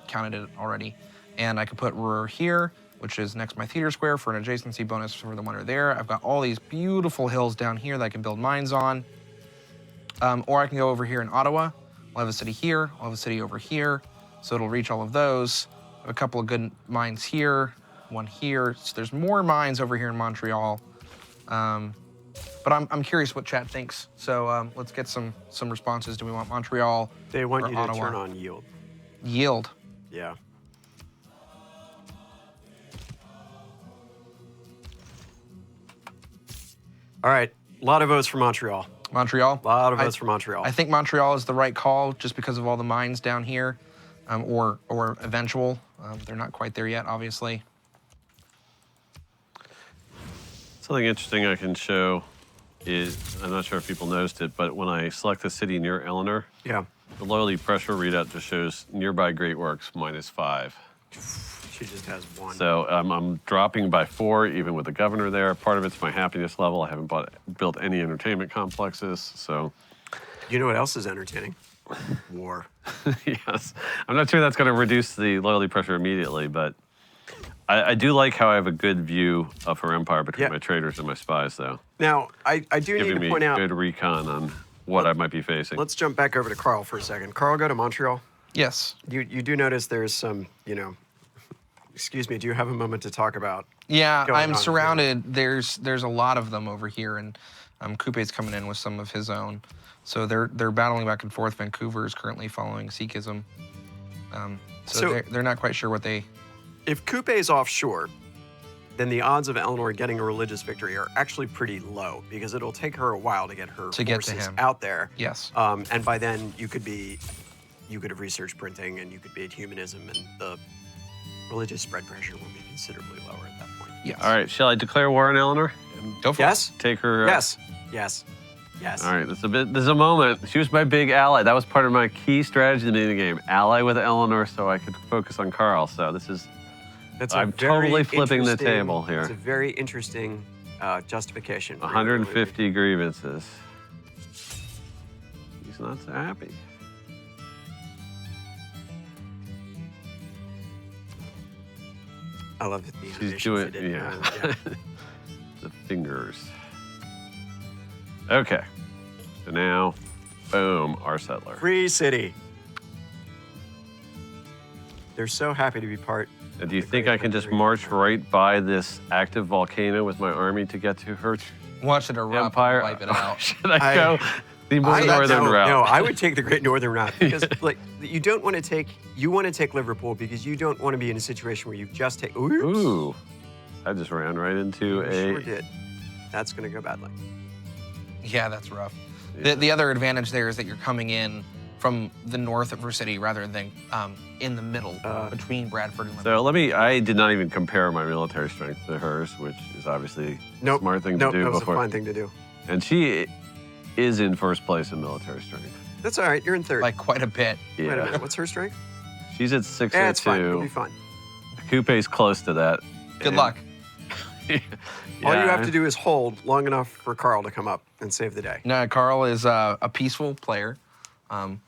counted it already. And I could put Ruhr here, which is next to my theater square for an adjacency bonus for the winter there. I've got all these beautiful hills down here that I can build mines on. Or I can go over here in Ottawa. I'll have a city here. I'll have a city over here. So it'll reach all of those. I have a couple of good mines here, one here. So there's more mines over here in Montreal. But I'm curious what chat thinks. So let's get some responses. Do we want Montreal They want or you to Ottawa? turn on yield. Yield. Yeah. All right. A lot of votes for Montreal. Montreal? A lot of votes for Montreal. I think Montreal is the right call just because of all the mines down here, or eventual. They're not quite there yet, obviously. Something interesting I can show is, I'm not sure if people noticed it, but when I select the city near Eleanor, Yeah. the loyalty pressure readout just shows nearby great works -5. She just has one. So I'm dropping by 4, even with the governor there. Part of it's my happiness level. I haven't built any entertainment complexes, so You know what else is entertaining? War. yes. I'm not sure that's going to reduce the loyalty pressure immediately, but I do like how I have a good view of her empire between Yep. my traders and my spies, though. Now, I do need Giving to me point out, good recon on what I might be facing. let's jump back over to Carl for a second. Carl, go to Montreal. Yes. You do notice there's some, excuse me, do you have a moment to talk about? Yeah, going on I'm here? surrounded. There's a lot of them over here, and Coupe's coming in with some of his own. So they're battling back and forth. Vancouver is currently following Sikhism. So So- they're not quite sure what they. If Coupe's offshore, then the odds of Eleanor getting a religious victory are actually pretty low because it'll take her a while to get her To get to forces him. out there. Yes. And by then you could have researched printing and you could be at humanism, and the religious spread pressure will be considerably lower at that point. Yes. All right, shall I declare war on Eleanor? And Go for Yes? take her. Yes. Yes. Yes. All right, this is a moment. She was my big ally. That was part of my key strategy in the game. Ally with Eleanor so I could focus on Carl. So this is. That's I'm very totally flipping the interesting- table here. It's a very interesting justification. for your 150 grievances. He's not so happy. I love the She's animations doing, they did. yeah. The fingers. Okay. So now, boom, our settler. Free city. They're so happy to be part. And do you of the think great I can just country. march right by this active volcano with my army to get to her Watch it erupt empire? and wipe it out. Should I go the more I- northern no, route? No, I would take the Great Northern route because, like, you don't want to take. You want to take Liverpool because you don't want to be in a situation where you just take. Oops. Ooh, I just ran right into You a. sure did. That's going to go badly. Yeah, that's rough. Yeah. The other advantage there is that you're coming in from the north of her city rather than in the middle between Bradford and Liverpool. So let me. I did not even compare my military strength to hers, which is obviously a smart thing to do that was before. a fine thing to do. And she is in first place in military strength. That's all right. You're in third. Like quite a bit. Wait a Yeah, minute. What's her strength? she's at Yeah, it's fine. It'll be 602. fine. Coupe's close to that. Good And- luck. All you Yeah, have to do is hold long enough for Carl to come up and save the day. No, Carl is a peaceful player, and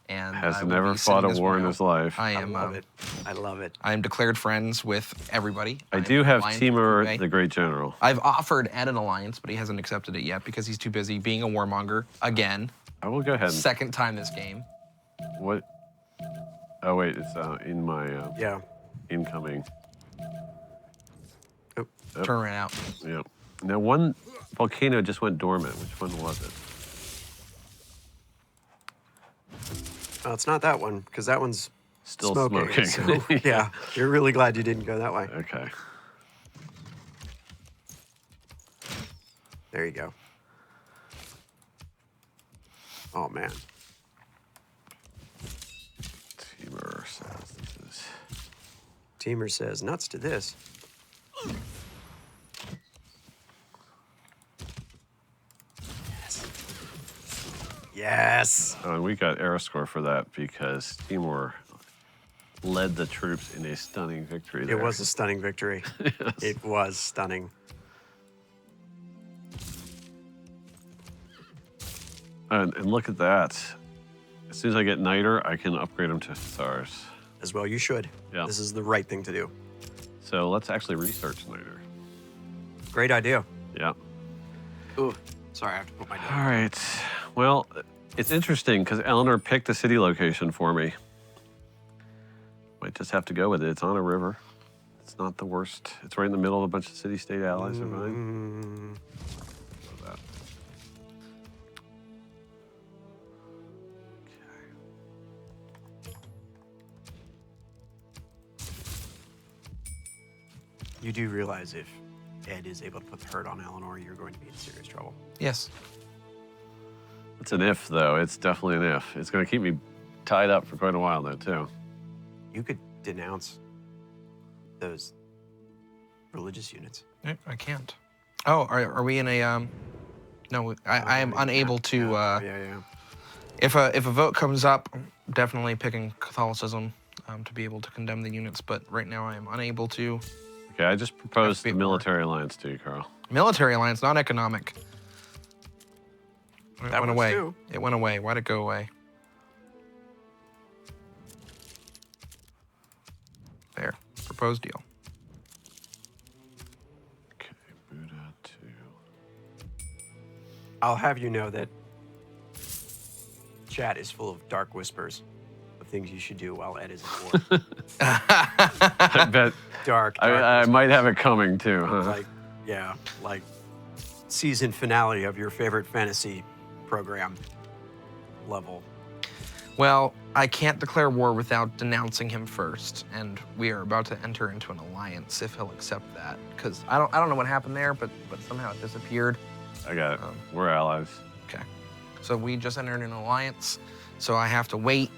Has I will never be fought a sitting this war one in out. his life. I I am. love it. I love it. I am declared friends with everybody. I I'm do have aligned with Timur, Coupe. the Great General. I've offered Ed an alliance, but he hasn't accepted it yet because he's too busy being a warmonger again. I will go ahead and. Second time this game. What? Oh wait, it's in my Yeah. incoming. Oh, Yep. Turn right out. Yep. Now one volcano just went dormant. Which one was it? well, it's not that one because that one's Still smoking. smoking. So, yeah, you're really glad you didn't go that way. Okay. There you go. Oh man. Timur says this is. Teamer says nuts to this. Yes. Oh, and we got air score for that because Timur led the troops in a stunning victory. There. It was a stunning victory. It was stunning. And look at that. As soon as I get Niter, I can upgrade them to Thars. As well, you should. Yeah. This is the right thing to do. So let's actually research Niter. Great idea. Yeah. Ooh, sorry, I have to put my All right. Well, it's interesting because Eleanor picked a city location for me. Might just have to go with it. It's on a river. It's not the worst. It's right in the middle of a bunch of city-state allies of mine. Love that. You do realize if Ed is able to put the hurt on Eleanor, you're going to be in serious trouble. Yes. It's an if, though. It's definitely an if. It's going to keep me tied up for quite a while, though, too. You could denounce those religious units. I can't. Oh, are we in a? No, I am unable to. Yeah. If a vote comes up, I'm definitely picking Catholicism to be able to condemn the units. But right now, I am unable to. Okay, I just proposed the Be more. military alliance to you, Carl. Military alliance, not economic. It That went works away. too. It went away. Why'd it go away? There. Proposed deal. I'll have you know that chat is full of dark whispers of things you should do while Ed is at war. I bet Dark I whispers. might have it coming too, huh? Like, yeah, like season finale of your favorite fantasy program level. Well, I can't declare war without denouncing him first, and we are about to enter into an alliance if he'll accept that. Because I don't know what happened there, but somehow it disappeared. I got it. We're allies. Okay. So we just entered an alliance, so I have to wait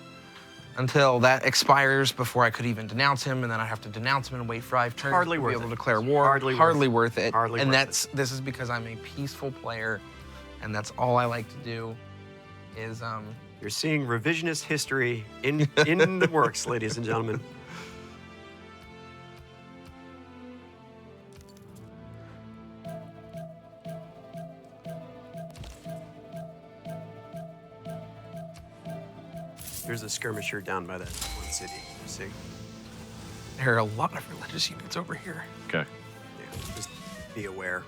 until that expires before I could even denounce him, and then I have to denounce him and wait 5 turns Hardly to worth be able it. to declare war. Hardly worth it. Hardly and worth this is because I'm a peaceful player, and that's all I like to do. Is You're seeing revisionist history in the works, ladies and gentlemen. There's a skirmisher down by that one city. You see? there are a lot of religious units over here. Okay. Yeah, just be aware.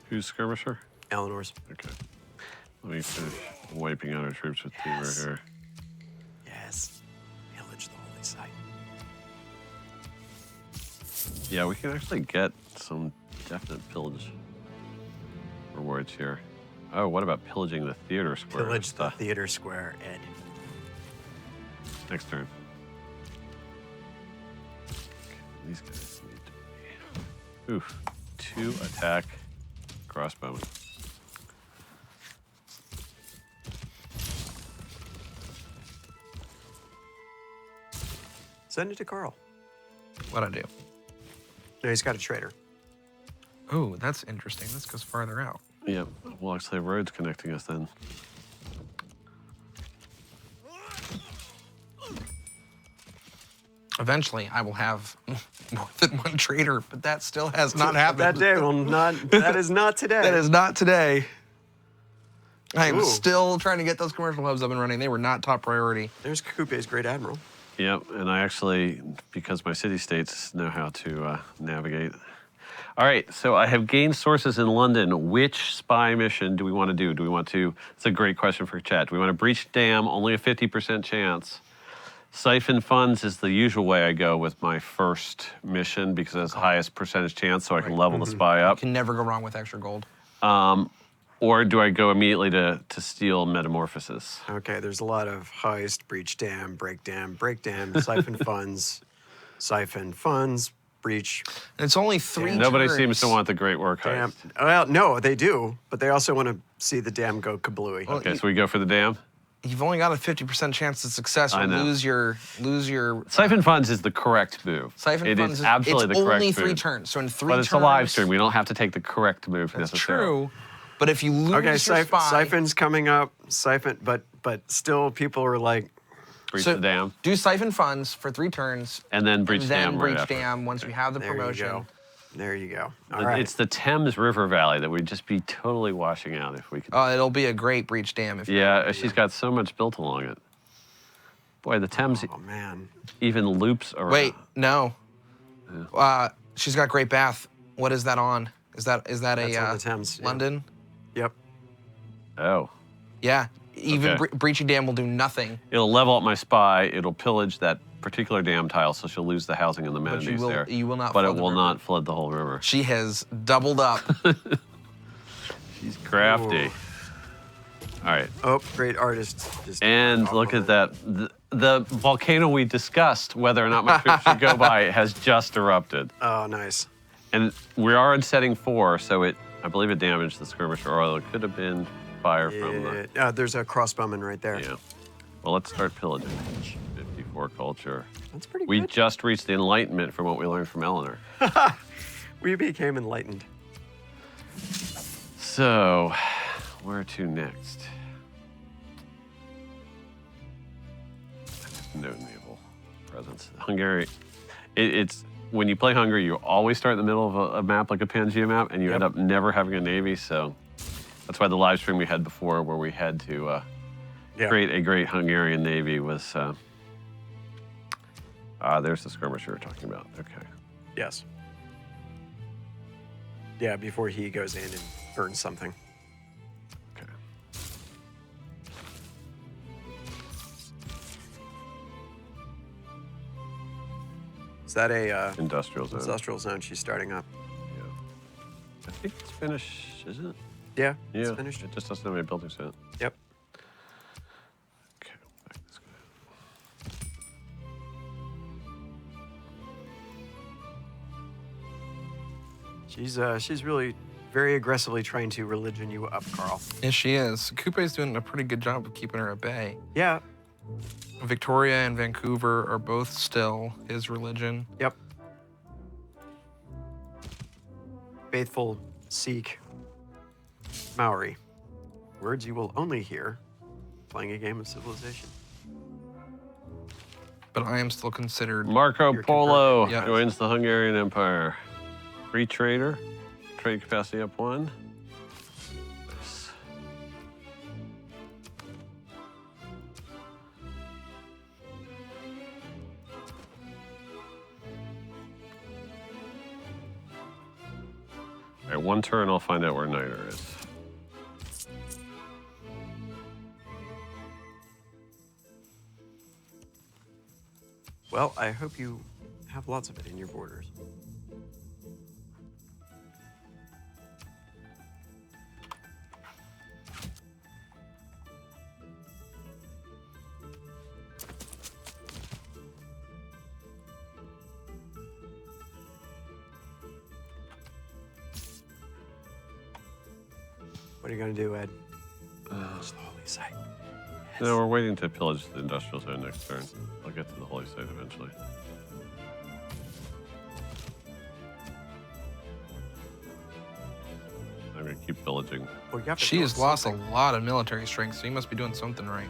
Who's skirmisher? Eleanor's. Okay. Let me finish wiping out our troops with team right Yes. here. Yes. Pillage the holy site. Yeah, we can actually get some definite pillage rewards here. Oh, what about pillaging the theater square? Pillage the theater square, Ed. Next turn. Okay, these guys need to be... Oof. 2 attack crossbowmen. Send it to Carl. What'd I do? No, he's got a trader. Oh, that's interesting. This goes farther out. Yep. We'll actually have roads connecting us then. Eventually, I will have more than one trader, but that still has not happened. That day will not. That is not today. That is not today. I am Ooh. still trying to get those commercial hubs up and running. They were not top priority. There's Kupe's Great Admiral. Yep, and I actually, because my city-states know how to navigate. All right, so I have gained sources in London. Which spy mission do we want to do? Do we want to, it's a great question for chat. Do we want to breach dam, only a 50% chance? Siphon funds is the usual way I go with my first mission because it has the highest percentage chance so I can level the spy up. Can never go wrong with extra gold. Or do I go immediately to steal metamorphosis? Okay, there's a lot of heist, breach dam, break dam, siphon funds, breach And it's only 3 Nobody turns. seems to want the great work dam. heist. Well, no, they do, but they also want to see the dam go kablooey. Well, Okay, so we go for the dam? You've only got a 50% chance of success. I You'll know. lose your Siphon funds is the correct move. siphon It funds. is absolutely it's the correct only 3 move. turns. So in 3 But turns. it's a live stream. We don't have to take the correct move That's necessarily. true. But if you lose Okay, your spy, siphon's coming up. But still, people are like, Breach so the dam. do siphon funds for 3 turns, And then breach and then dam breach right after. dam once we have the there promotion. you go. There you go. All right. It's the Thames River Valley that we'd just be totally washing out if we could. It'll be a great breach dam. If Yeah, she's got so much built along it. Boy, the Thames Oh man. even loops around. Wait, no. She's got great bath. What is that on? Is that That's a on the Thames. yeah. London? Yep. Oh. Yeah. Even Okay. breaching dam will do nothing. It'll level up my spy. It'll pillage that particular dam tile, so she'll lose the housing and the But amenities there. you will not. But flood it the will river. not flood the whole river. She has doubled up. She's crafty. Ooh. All right. Oh, great artist. Just And look at that. The volcano we discussed, whether or not my troops should go by, has just erupted. Oh, nice. And we are in setting 4, so I believe it damaged the skirmisher, or it could have been fire from the... There's a crossbowman right there. Yeah. Well, let's start pillaging. 54 culture. That's pretty We good. just reached the enlightenment from what we learned from Eleanor. We became enlightened. So, where to next? No naval presence. Hungary. It's when you play Hungary, you always start in the middle of a map like a Pangea map, and you end up never having a navy. So that's why the live stream we had before, where we had to create a great Hungarian navy, was. There's the skirmisher we're talking about. Okay. Yes. Yeah, before he goes in and burns something. Is that a Industrial zone. industrial zone she's starting up? Yeah. I think it's finished, isn't it? Yeah, Yeah. it's finished. It just doesn't have any buildings in it. Yep. Okay, back this guy. She's really very aggressively trying to religion you up, Carl. Yes, she is. Coupe's doing a pretty good job of keeping her at bay. Yeah. Victoria and Vancouver are both still his religion. Yep. Faithful Sikh Maori. Words you will only hear playing a game of Civilization. But I am still considered. Marco You're Polo confirmed. Yeah. joins the Hungarian Empire. Free trader. Trade capacity up 1. Nice. All right, 1 turn, I'll find out where Niter is. Well, I hope you have lots of it in your borders. What are you going to do, Ed? It's the holy site. No, we're waiting to pillage the industrial zone next turn. I'll get to the holy site eventually. I'm gonna keep pillaging. Well, you have to She build has lost a something. lot of military strength, so you must be doing something right.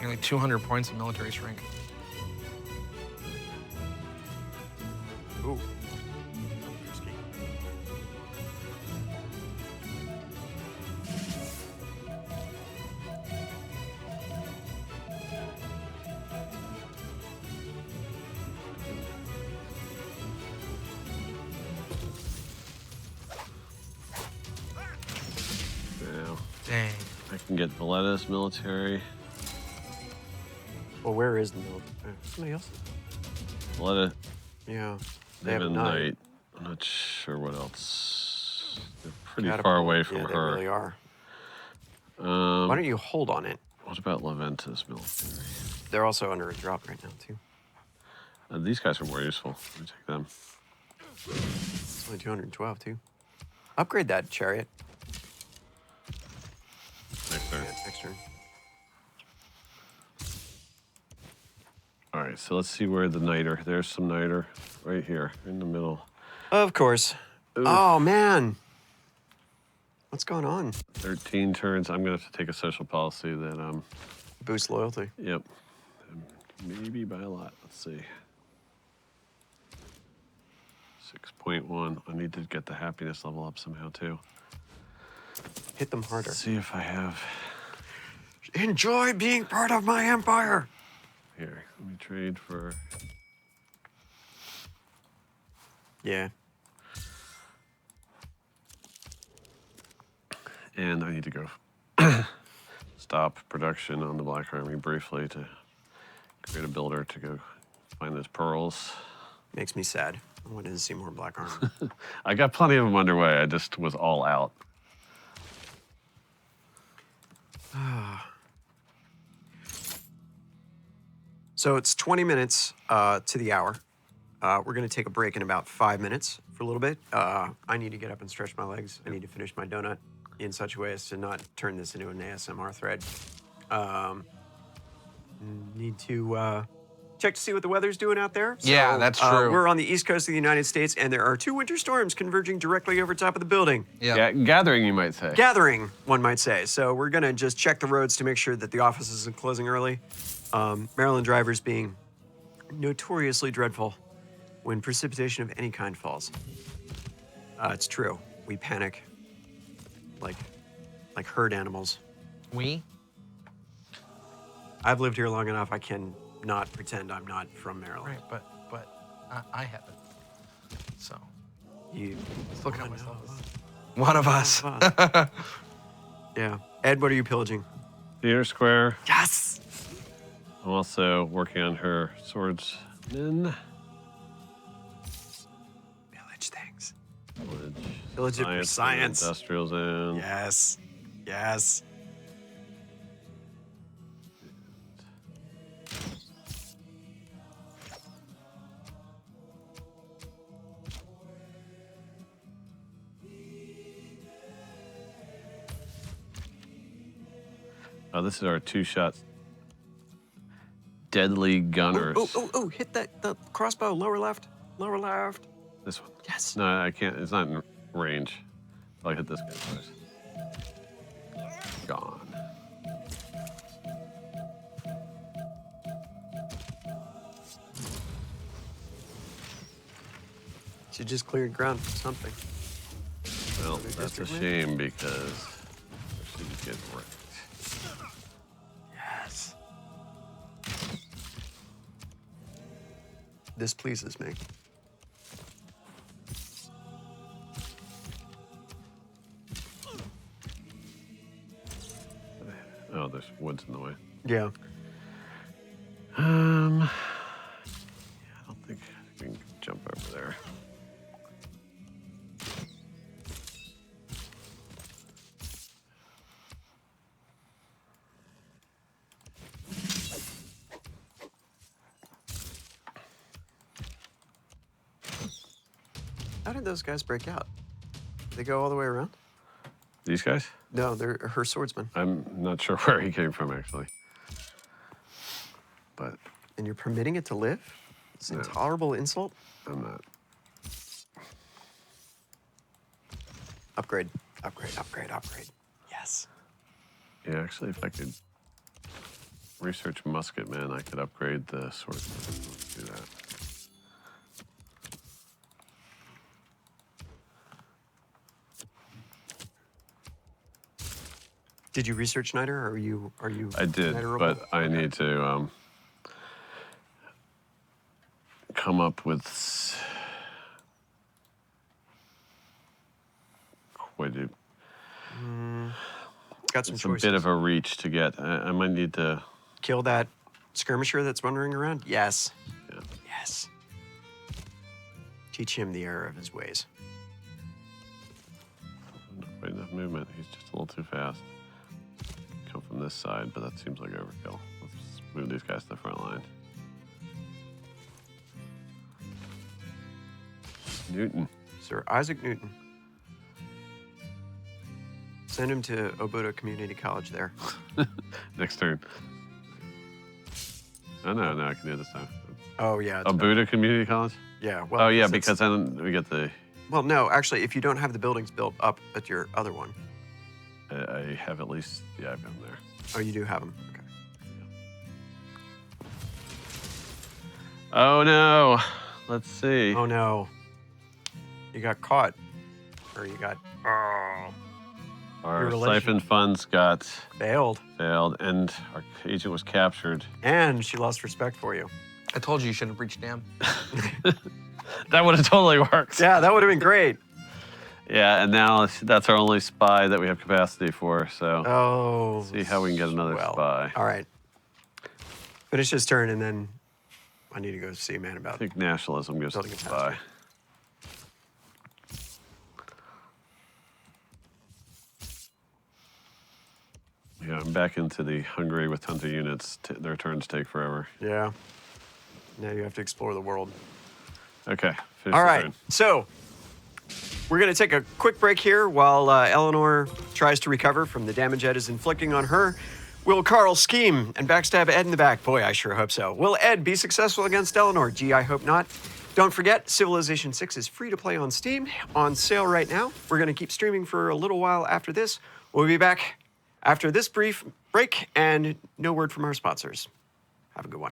Nearly 200 points of military strength. Ooh. Risky. Now, Dang. I can get Valletta's military. Well, where is the mill? Somebody else? Valletta, Yeah. they have a knight. I'm not sure what else. They're pretty far Catapult. away from Yeah, her. they really are. Um, Why don't you hold on it? What about Laventa's military? They're also under a drop right now, too. These guys are more useful. Let me take them. It's only 212, too. Upgrade that chariot. Next turn. Yeah, next turn. All right, so let's see where the niter. There's some niter right here in the middle. Of course. Oof. Oh, man. What's going on? 13 turns. I'm gonna have to take a social policy that Boost loyalty. Yep. Maybe by a lot. Let's see. 6.1. I need to get the happiness level up somehow too. Hit them harder. Let's see if I have. Enjoy being part of my empire. Here, let me trade for. Yeah. And I need to go stop production on the Black Army briefly to create a builder to go find those pearls. Makes me sad. I wanted to see more Black Army. I got plenty of them underway. I just was all out. So it's 20 minutes to the hour. We're going to take a break in about 5 minutes for a little bit. I need to get up and stretch my legs. I need to finish my donut in such a way as to not turn this into an ASMR thread. Need to check to see what the weather's doing out there. Yeah, that's true. We're on the east coast of the United States, and there are 2 winter storms converging directly over top of the building. Yeah. Gathering, you might say. Gathering, one might say. So we're going to just check the roads to make sure that the office isn't closing early. Maryland drivers being notoriously dreadful when precipitation of any kind falls. It's true. We panic like herd animals. We? I've lived here long enough. I can not pretend I'm not from Maryland. Right, but I haven't. So, You, just looking at One myself. of us. One of us. One of us. Yeah. Ed, what are you pillaging? Theater Square. Yes! I'm also working on her swords Then Pillage things. village, Pillage it for science. industrial zone. Yes. Yes. Oh, this is our 2-shot deadly gunners. Oh, hit the crossbow, lower left. Lower left. This one. Yes. No, I can't. It's not in range. I'll hit this guy first. Gone. She just cleared ground for something. Well, Another that's a district win? shame because she's getting wrecked. Yes. This pleases me. Oh, there's woods in the way. Yeah. Yeah, I don't think we can jump over there. How did those guys break out? Did they go all the way around? These guys? No, they're her swordsmen. I'm not sure where he came from, actually. But And you're permitting it to live? It's an No. intolerable insult. I'm not. Upgrade. Upgrade, upgrade, upgrade. Yes. Yeah, actually, if I could research musketmen, I could upgrade the sword. Let's do that. Did you research Snyder, or are you? I did, Snyderable? but I Okay. need to come up with quite a, Got some it's a choices. bit of a reach to get. I might need to. Kill that skirmisher that's wandering around. Yes. Yeah. Yes. Teach him the error of his ways. Not quite enough movement. He's just a little too fast. Come from this side, but that seems like overkill. Let's move these guys to the front line. Newton. Sir Isaac Newton. Send him to Obuda Community College there. Next turn. Oh, no, I can do it this time. Oh yeah. it's Buddha Community College? Yeah. Well. Oh, yeah, it's- because then we get the. Well, no. Actually, if you don't have the buildings built up at your other one, I have at least. Yeah, I've been there. oh, you do have them. Okay. Oh, no. Let's see. Oh no. You got caught, or you got Our your relation- siphon funds got failed, failed, and our agent was captured. and she lost respect for you. I told you should have breached dam. That would have totally worked. Yeah, that would have been great. Yeah, and now that's our only spy that we have capacity for. So Oh. see how we can get another well. spy. All right. Finish his turn, and then I need to go see a man I about think nationalism gives us Building a a spy. task. Yeah, I'm back into the Hungary with tons of units. Their turns take forever. Yeah. Now you have to explore the world. Okay. Finish All the right. turn. So we're going to take a quick break here while Eleanor tries to recover from the damage Ed is inflicting on her. Will Carl scheme and backstab Ed in the back? Boy, I sure hope so. Will Ed be successful against Eleanor? Gee, I hope not. Don't forget, Civilization 6 is free to play on Steam, on sale right now. We're going to keep streaming for a little while after this. We'll be back after this brief break, and no word from our sponsors. Have a good one.